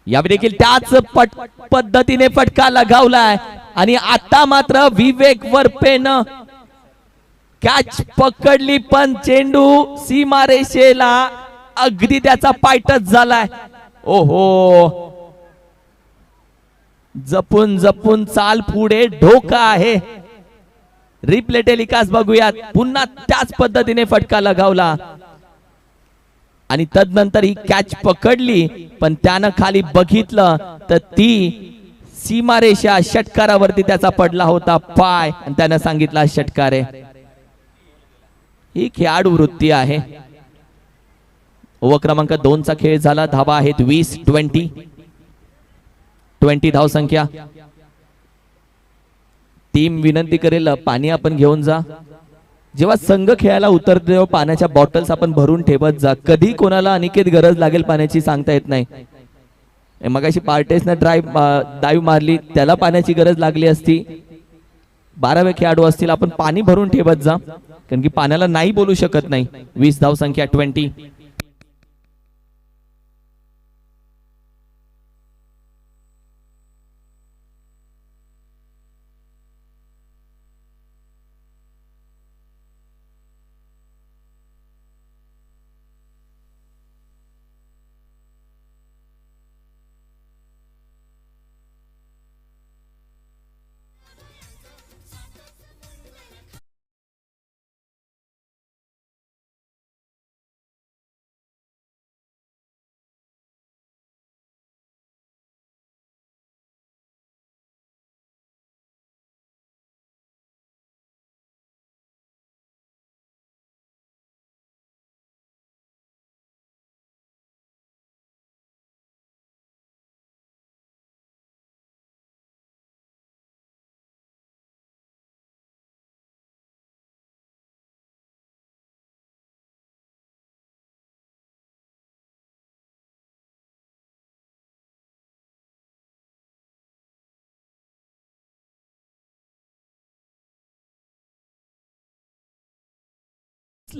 [SPEAKER 1] यावेळी देखील त्याच पद्धतीने फटका लगावलाय आणि आता मात्र विवेक वरपेनं कॅच पकडली, पण चेंडू सीमारेषेला अगदी त्याचा पायटच झालाय. ओहो, जपून जपून चाल पुढे, धोका आहे. रिप्ले टेलिकास्ट बघूयात. पुन्हा त्याच पद्धतीने फटका लगावला आणि तदनंतर ही कॅच पकडली, पण त्यानं खाली बघितलं तर ती सीमारेषा षटकारावरती त्याचा पडला होता पाय आणि त्यानं सांगितला षटकार आहे. ही खेळाडू वृत्ती आहे. ओव्हर क्रमांक 2 चा खेळ झाला. धावा आहेत 20 धाव संख्या. टीम विनंती करेल पाणी आपण घेऊन जा. जेव्हा संघ खेळायला उतरतो तेव्हा पाण्याच्या बॉटल्स आपण भरून ठेवत जा. कधी कोणाला अनिकेत गरज लागेल पाण्याची सांगता येत नाही. मगाशी पार्टेसने डाईव्ह मारली, त्याला पाण्याची गरज लागली असती. 12वे खेळाडू असतील, आपण पाणी भरून ठेवत जा, कारण की पाण्याला नाही बोलू शकत नाही. 20 धाव संख्या 20.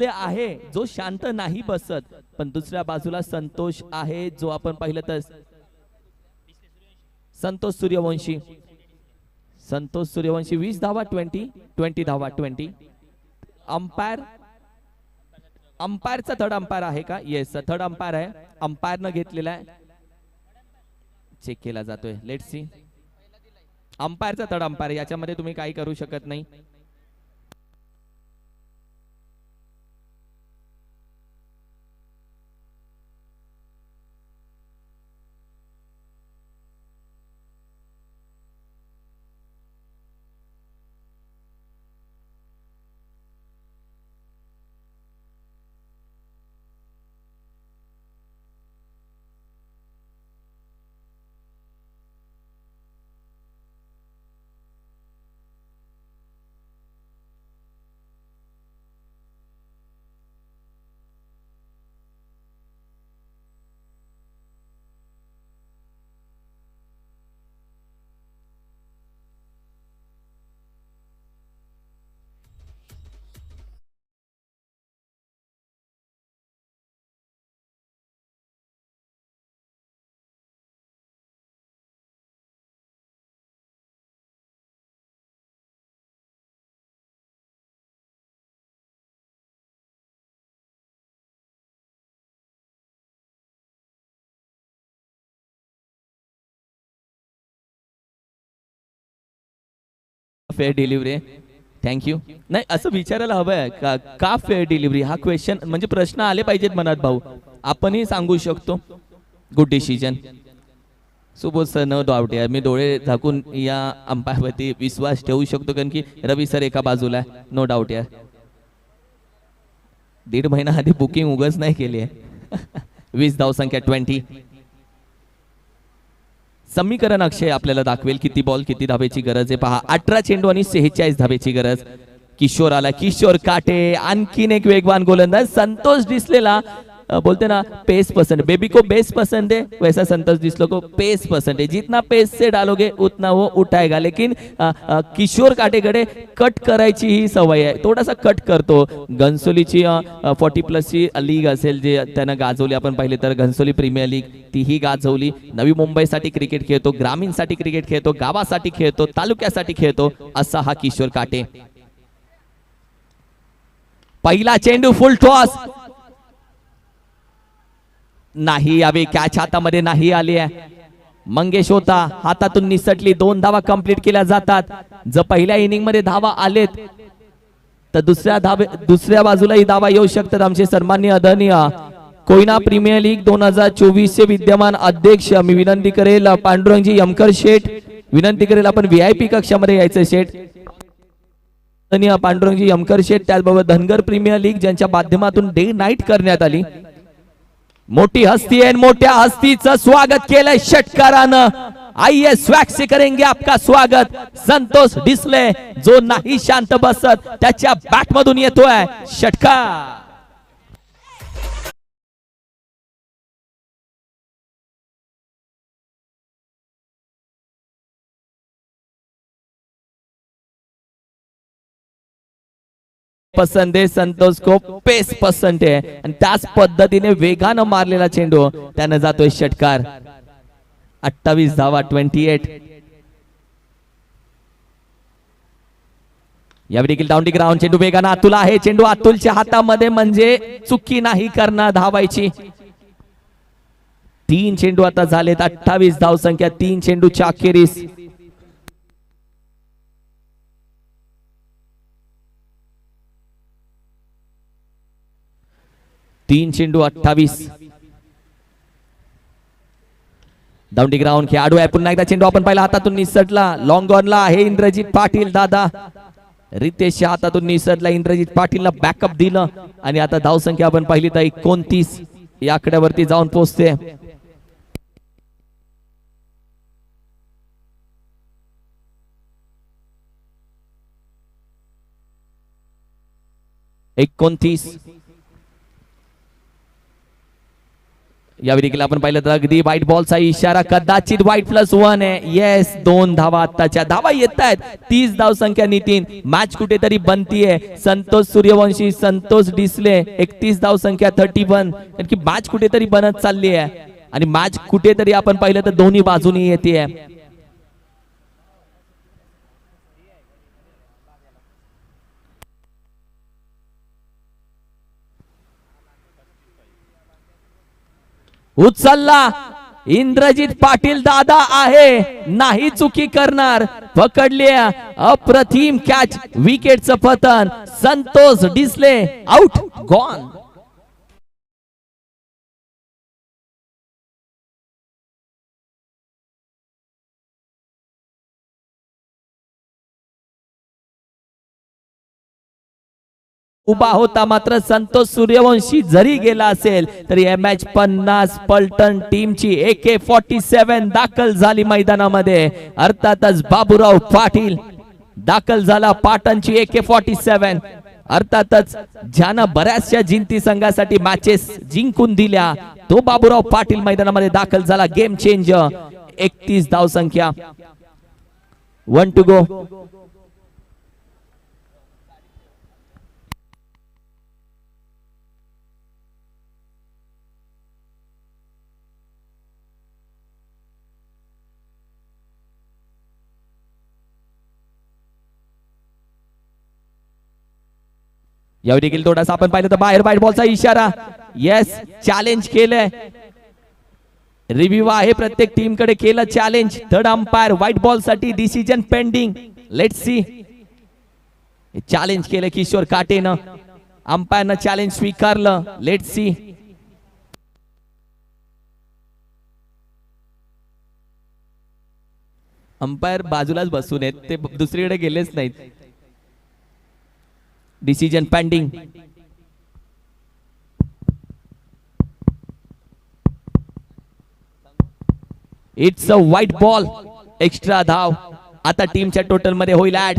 [SPEAKER 1] आहे जो शांत नाही बसत, पण दुसऱ्या बाजूला संतोष आहे जो आपण पाहिलं तर संतोष सूर्यवंशी. 20 धावा 20 धावा 20. अंपायरचा थर्ड अंपायर आहे का? येस, थर्ड अंपायर आहे. अंपायरनं घेतलेला आहे, चेक केला जातोय. Let's see. अंपायरचा थर्ड अंपायर, याच्यामध्ये तुम्ही काही करू शकत नाही. Fair delivery thank you. नाही असं विचारायला हवंय का फेअर डिलिव्हरी हा क्वेश्चन म्हणजे प्रश्न आले पाहिजेत मनात भाऊ. आपणही सांगू शकतो good decision. Subodh sir no doubt यार, मी डोळे झाकून या अंपायरवरती विश्वास ठेवू शकतो कारण की रवी सर एका बाजूला आहे. नो डाऊट यार. 1.5 महिना आधी बुकिंग उगच नाही केली आहे. 20 धावसंख्या 20. समीकरण अक्षय आपल्याला दाखवेल किती बॉल किती धावेची गरज आहे. पहा 18 चेंडू आणि 46 धावेची गरज. किशोर आला, किशोर काटे, आणखीन एक वेगवान गोलंदाज संतोष डिसलेला. बोलते ना पेस पसंद, बेबी को बेस पसंद है वैसा संतोष डिसलो को पेस पसंद है. जितना पेस से डालोगे उतना वो उठाएगा. लेकिन किशोर काटेकडे कट करायची ही सवय आहे, थोडासा कट करतो. घनसोलीची 40+ ची लीग असेल जे त्यानं गाजवली, आपण पाहिले तर घनसोली प्रीमियर लीग तीही गाजवली. नवी मुंबईसाठी क्रिकेट खेळतो, ग्रामीणसाठी क्रिकेट खेळतो, गावासाठी खेळतो, तालुक्यासाठी खेळतो असा हा किशोर काटे. पहिला चेंडू फुल टॉस नाही, यावे कॅच हातामध्ये नाही आली आहे. मंगेश होता, हातातून निसटली. 2 धावा कंप्लीट केल्या जातात. जर पहिल्या इनिंग मध्ये धावा आलेत तर दुसऱ्या बाजूलाही धावा येऊ शकतात. आमचे सन्माननीय आदरणीय कोयना प्रीमियर लीग 2024 चे विद्यमान अध्यक्ष मी विनंती करेल पांडुरंगजी यमकर शेठ, विनंती करेल आपण VIP कक्षामध्ये यायचं शेठ. पांडुरंगजी यमकर शेठ, त्याचबरोबर धनगर प्रीमियर लीग ज्यांच्या माध्यमातून डे नाईट करण्यात आली. मोठी हस्ती आहे, मोठ्या हस्तीचं स्वागत केलंय षटकारानं. आइए स्वैग से करेंगे आपका स्वागत. संतोष डिसले जो नाही शांत बसत त्याच्या बॅट मधून येतोय षटकार. पसंद आहे संतोष को, पेस पसंत आहे आणि त्याच पद्धतीने वेगानं मारलेला चेंडू त्यानं जातोय षटकार. 28 धावा 28. यावेळी देखील डाऊन दी ग्राउंड. चेंडू वेगानं अतुल आहे, चेंडू अतुलच्या हातामध्ये म्हणजे चुकी नाही करणार धावायची. 3 चेंडू आता झालेत. 28 धावसंख्या 3 चेंडूच्या अखेरीस. तीन चेंडू 28. डाऊन ग्राउंड खेळाडू आहे. पुन्हा एकदा चेंडू आपण पाहिला हातातून निसटला. लॉंग ऑनला आहे इंद्रजित पाटील दादा. रितेशच्या हातातून निसटला. इंद्रजित पाटीलला बॅकअप दिलं आणि आता धावसंख्या आपण पाहिली तर 29 या आकड्यावरती जाऊन पोहोचते. यावेळी देखील आपण पाहिलं तर अगदी व्हाईट बॉलचा इशारा, कदाचित व्हाईट +1 आहे. येस, 2 धावा आत्ताच्या धावा येत आहेत. 30 धाव संख्या नितीन. मॅच कुठेतरी बनतीये. संतोष सूर्यवंशी, संतोष डिसले 31 धाव संख्या 31. कारण की मॅच कुठेतरी बनत चालली आहे आणि मॅच कुठेतरी आपण पाहिलं तर दोन्ही बाजूनी येते. उचलला इंद्रजित पाटील दादा आहे, नाही चुकी करणार. पकडले, अप्रतिम कॅच, विकेटचं पतन. Santosh Disale out, gone. उभा होता मात्र संतोष सूर्यवंशी जरी गेला असेल तरी MH50 पलटण टीमची AK-47 दाखल झाली मैदानामध्ये. अर्थातच बाबूराव पाटील दाखल झाला. पाटणची AK-47 अर्थातच ज्यानं बऱ्याचशा जिंती संघासाठी मॅचेस जिंकून दिल्या तो बाबूराव पाटील मैदानामध्ये दाखल झाला. Game changer. 31 धाव संख्या. 1 टू गो. यावेळी देखील थोडासा आपण पाहिलं तर बाहेर व्हाईट बॉलचा इशारा. येस, चॅलेंज केलंय. रिव्ह्यू आहे प्रत्येक टीम कडे केलं challenge. Third umpire white ball साठी decision pending. Let's see. Challenge केलं किशोर काटेनं, अंपायरनं चॅलेंज स्वीकारलं. Let see. अंपायर बाजूलाच बसून आहेत, ते दुसरीकडे गेलेच नाहीत. Decision pending. It's a white ball. Extra धाव आता टीमच्या टोटल मध्ये होईल ऍड.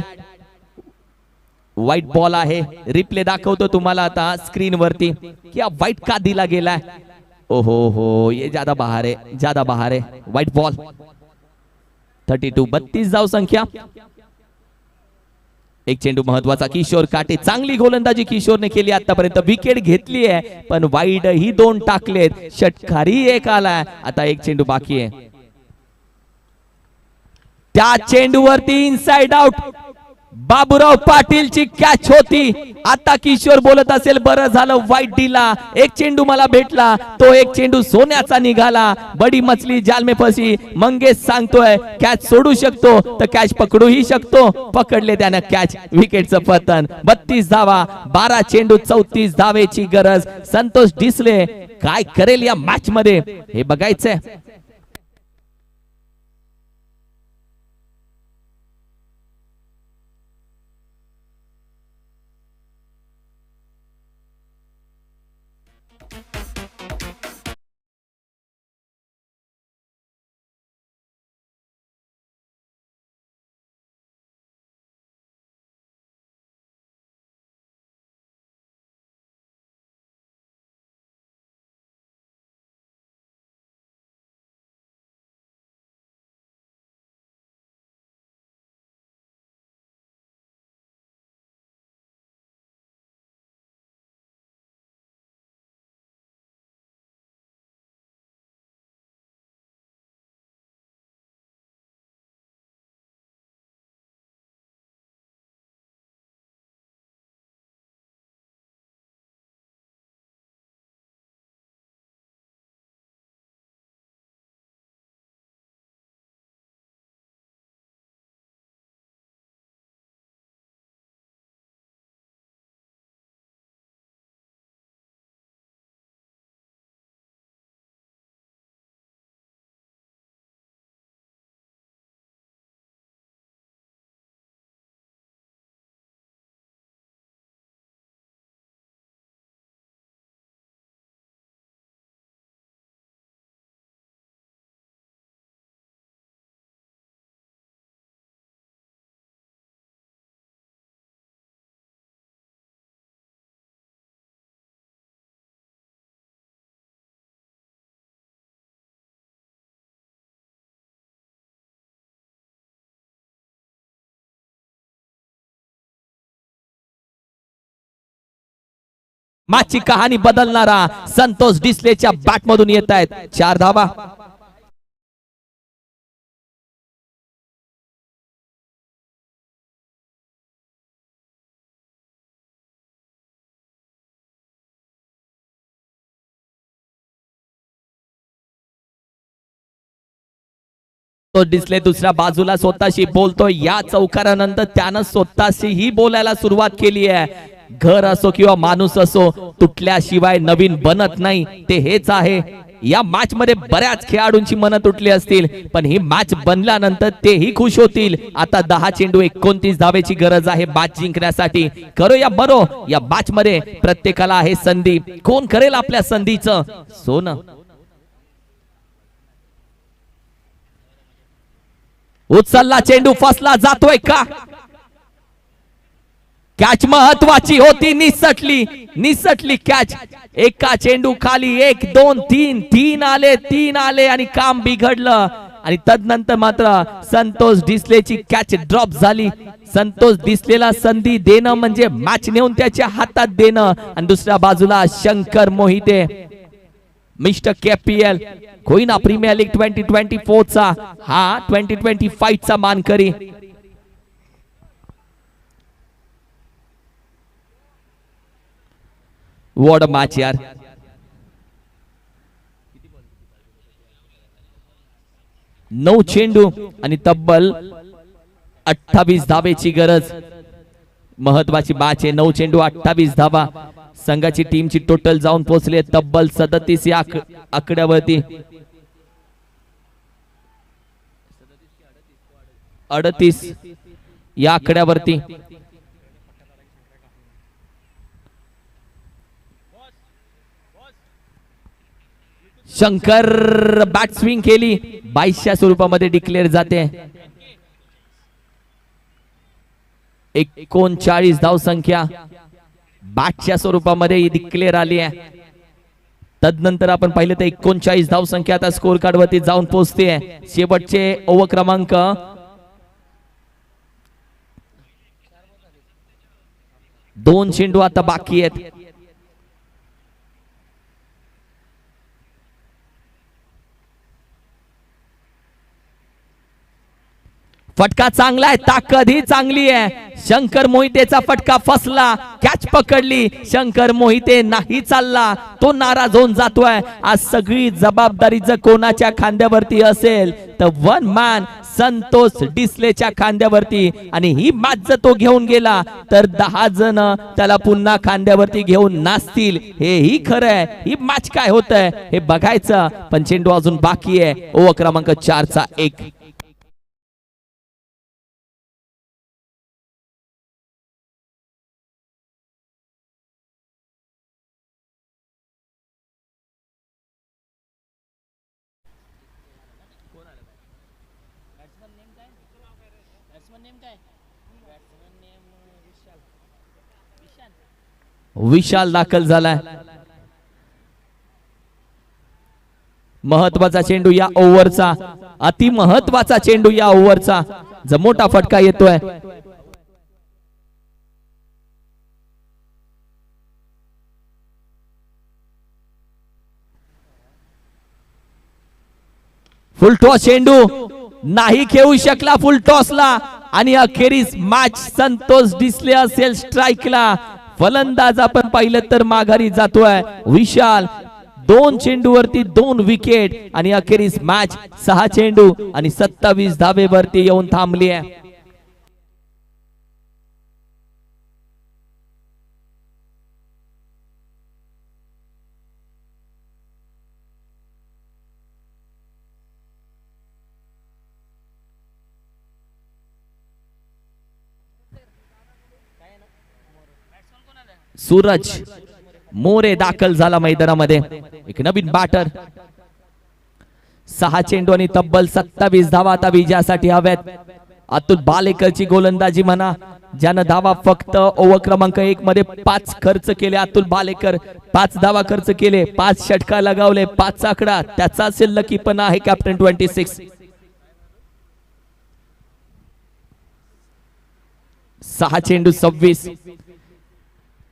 [SPEAKER 1] व्हाईट बॉल आहे. रिप्ले दाखवतो तुम्हाला आता स्क्रीन वरती की हा व्हाईट का दिला गेलाय. ओहो हो, ये ज्यादा बाहर है, ज्यादा बाहर है. White ball. 32 32 धाव संख्या. एक चेंडू महत्वाचा. किशोर काटे, चांगली गोलंदाजी किशोरने केली आतापर्यंत. विकेट घेतली आहे पण वाईड ही 2 टाकलेत. षटकारी एक आलाय. आता एक चेंडू बाकी आहे. त्या चेंडूवरती इनसाइड आउट. बाबूराव पाटीलची कॅच होती. आता किशोर बोलत असेल बरं झालं वाईट दिला. एक चेंडू मला भेटला, तो एक चेंडू सोन्याचा निघाला. बडी मछली जाल में फसी. मंगेश सांगतोय कॅच सोडू शकतो तर कॅच पकडूही शकतो. पकडले त्यानं कॅच. विकेटचं पतन. 32 धावा, 12 चेंडू, 34 धावेची गरज. संतोष डिसले काय करेल या मॅच मध्ये हे बघायचंय. मॅचची कहाणी बदलणारा संतोष डिसलेच्या बॅट मधून येत आहेत 4 धावा. डिसले दुसऱ्या बाजूला स्वतःशी बोलतोय. या चौकारानंतर त्यानं स्वतःशी ही बोलायला सुरुवात केली आहे. घर असो किंवा माणूस असो, तुटल्याशिवाय नवीन बनत नाही, ते हेच आहे. या मॅच मध्ये बऱ्याच खेळाडूंची मनं तुटली असतील, पण ही मॅच बनल्यानंतर तेही खुश होतील. आता 10 चेंडू 29 धावेची गरज आहे मॅच जिंकण्यासाठी. करो या मरो, या मॅच मध्ये प्रत्येकाला आहे संधी. कोण करेल आपल्या संधीचं सोनं. उचलला चेंडू, फसला जातोय का. कॅच महत्वाची होती, निसटली कॅच. एका चेंडू खाली 1 2 3 आले आणि काम बिघडलं. आणि तदनंतर मात्र संतोष डिसलेची कॅच ड्रॉप झाली. संतोष डिसलेला संधी देणं म्हणजे मॅच नेऊन त्याच्या हातात देणं. आणि दुसऱ्या बाजूला Shankar Mohite, mister KPL, Koyna premier league 2024 चा, हा 2025 चा मानकरी. वॉट अ मॅच यार. नऊ चेंडू आणि तब्बल 28 धावेची गरज. महत्वाची मॅच आहे. 9 चेंडू 28 धावा. संघाची टीमची टोटल जाऊन पोहोचली तब्बल 37 या आकड्यावरती. 38 या आकड्यावरती. शंकर बॅट स्विंग केली. 22च्या स्वरूपामध्ये डिक्लेअर जाते. 39 धाव संख्या बॅटच्या स्वरूपामध्ये डिक्लेअर आली आहे. तदनंतर आपण पाहिलं तर 39 धाव संख्या आता स्कोर कार्ड वरती जाऊन पोहोचते. शेवटचे ओव्हर क्रमांक 2 चेंडू आता बाकी आहेत. फटका चांगला आहे. ताकद ही चांगली आहे. शंकर मोहितेचा फटका फसला. कॅच पकडली. शंकर मोहिते नाही चालला. तो नाराज होऊन जातोय. आज सगळी जबाबदारी जर कोणाच्या खांद्यावरती असेल तर वन मॅन संतोष डिसलेच्या खांद्यावरती. आणि ही मॅच जर तो घेऊन गेला तर 10 जण त्याला पुन्हा खांद्यावरती घेऊन नाचतील. हेही खरं आहे. ही मॅच काय होतंय हे बघायचं. पण चेंडू अजून बाकी आहे. ओव्हर क्रमांक 4चा 1. विशाल दाखल झालाय. महत्वाचा चेंडू या ओव्हरचा. अति महत्वाचा चेंडू या ओव्हरचा. जो मोठा फटका येतोय. फुल टॉस चेंडू नाही खेळू शकला फुल टॉसला. आणि अखेरीस मॅच संतोष डिसले असेल स्ट्राईकला. फलंदाज आपण पाहिलं तर माघारी जातोय विशाल. 2 चेंडूवरती 2 विकेट. आणि अखेरीस मॅच 6 चेंडू आणि 27 धावेवरती येऊन थांबली आहे. सूरज मोरे दाखल झाला मैदानामध्ये. एक नवीन बॅटर. 6 चेंडू आणि तब्बल 27 धावा आता विजयासाठी हव्यात. अतुल बालेकरची गोलंदाजी म्हणा. ज्यानं धावा फक्त ओव्हर क्रमांक 1 मध्ये 5 खर्च केले. अतुल बालेकर 5 धावा खर्च केले. 5 षटकार लगावले. 5 आकडा त्याचा असेल लकीपणा आहे कॅप्टन 26. 6 चेंडू 26.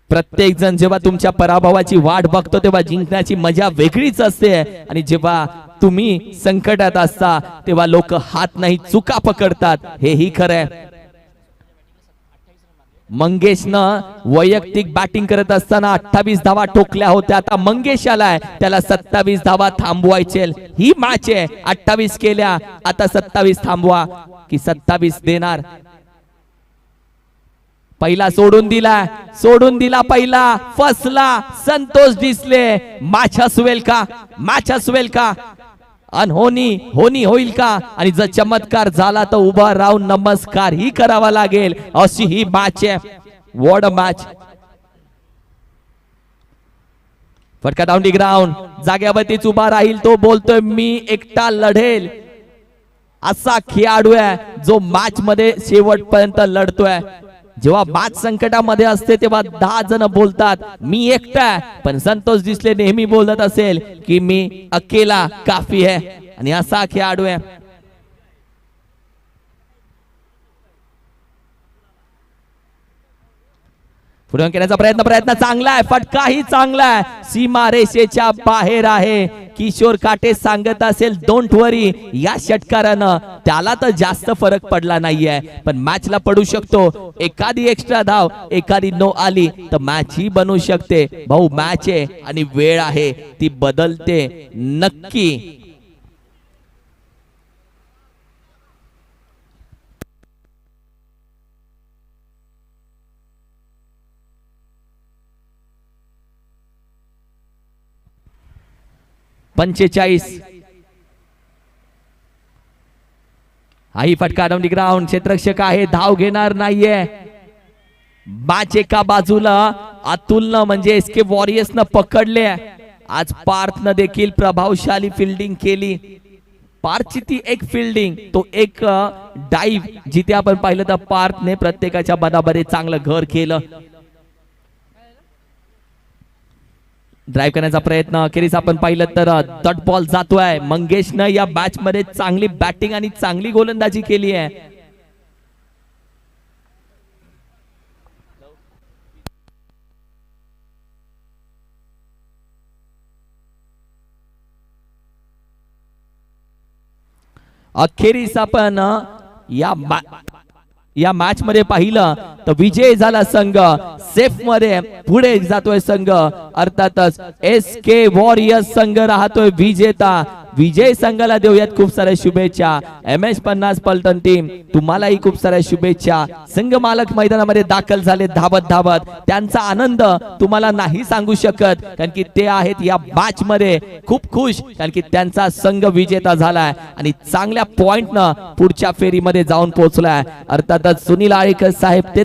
[SPEAKER 1] प्रत्येक जण जेव्हा तुमच्या पराभवाची वाट बघतो तेव्हा जिंकण्याची मजा वेगळीच असते. आणि जेव्हा तुम्ही संकटात असता तेव्हा लोक हात नाही चुका पकडतात. हेही खरं आहे. मंगेशनं वैयक्तिक बॅटिंग करत असताना 28 धावा ठोकल्या होत्या. आता मंगेश आलाय. त्याला 27 धावा थांबवायचे. ही मॅच आहे. 28 केल्या. आता 27 थांबवा की 27 देणार. पहिला सोडून दिला पहिला फसला. संतोष डिसले. मॅच हसवेल का? मॅच हसवेल का? अनहोनी होनी होईल का? आणि जर चमत्कार झाला तर उभा राहून नमस्कार ही करावा लागेल. अशी ही मॅच आहे. What a match. फटका डाऊन दी ग्राउंड. जाग्यावरतीच उभा राहील तो. बोलतोय मी एकटा लढेल. असा खेळाडू आहे जो मॅच मध्ये शेवटपर्यंत लढतोय. जेव्हा मॅच संकटामध्ये असते तेव्हा 10 जण बोलतात मी एकटा. पण संतोष डिसले नेहमी बोलत असेल की मी अकेला काफी है. आणि असा खेळाडू आहे. पुढे करण्याचा प्रयत्न चांगला आहे. फटकाही चांगला आहे. सीमा रेषेच्या बाहेर आहे. किशोर काटे सांगत असेल डोंट वरी. या षटकारानं त्याला तर जास्त फरक पडला नाहीये पण मॅचला पडू शकतो. एखादी एक्स्ट्रा धाव एखादी नो आली तर मॅच ही बनू शकते. भाऊ मॅच आहे आणि वेळ आहे ती बदलते नक्की. 45. हाही फटका डाऊन दी ग्राउंड. क्षेत्ररक्षक आहे, धाव घेणार नाहीये. मॅच एका बाजूला अतुलनं म्हणजे एसके वॉरियर्सनं पकडले. आज पार्थनं देखील प्रभावशाली फिल्डिंग केली. पार्थची ती एक फिल्डिंग, तो एक डाईव्ह जिथे आपण पाहिलं तर पार्थने प्रत्येकाच्या मनामध्ये चांगलं घर केलं. ड्राईव्ह करण्याचा प्रयत्न अखेरीस आपण पाहिलं तर डॉट बॉल जातोय. मंगेशनं या मॅच मध्ये चांगली बॅटिंग आणि चांगली गोलंदाजी केली आहे. अखेरीस आपण या मॅच मध्ये पाहिलं तर विजय झाला संघ. सेफ मध्ये पुढे जातोय संघ. अर्थातच एसके वॉरियर्स संघ राहतोय विजेता. विजय संघाला देऊयात खूप साऱ्या शुभेच्छा. MS50 पलटण टीम तुम्हालाही खूप साऱ्या शुभेच्छा. संघ मालक मैदानामध्ये दाखल झाले धावत धावत. त्यांचा आनंद तुम्हाला नाही सांगू शकत, कारण की ते आहेत या मॅच मध्ये खूप खुश, कारण की त्यांचा संघ विजेता झालाय आणि चांगल्या पॉइंटनं पुढच्या फेरीमध्ये जाऊन पोहोचलाय. अर्थातच सुनील आळेकर साहेब ते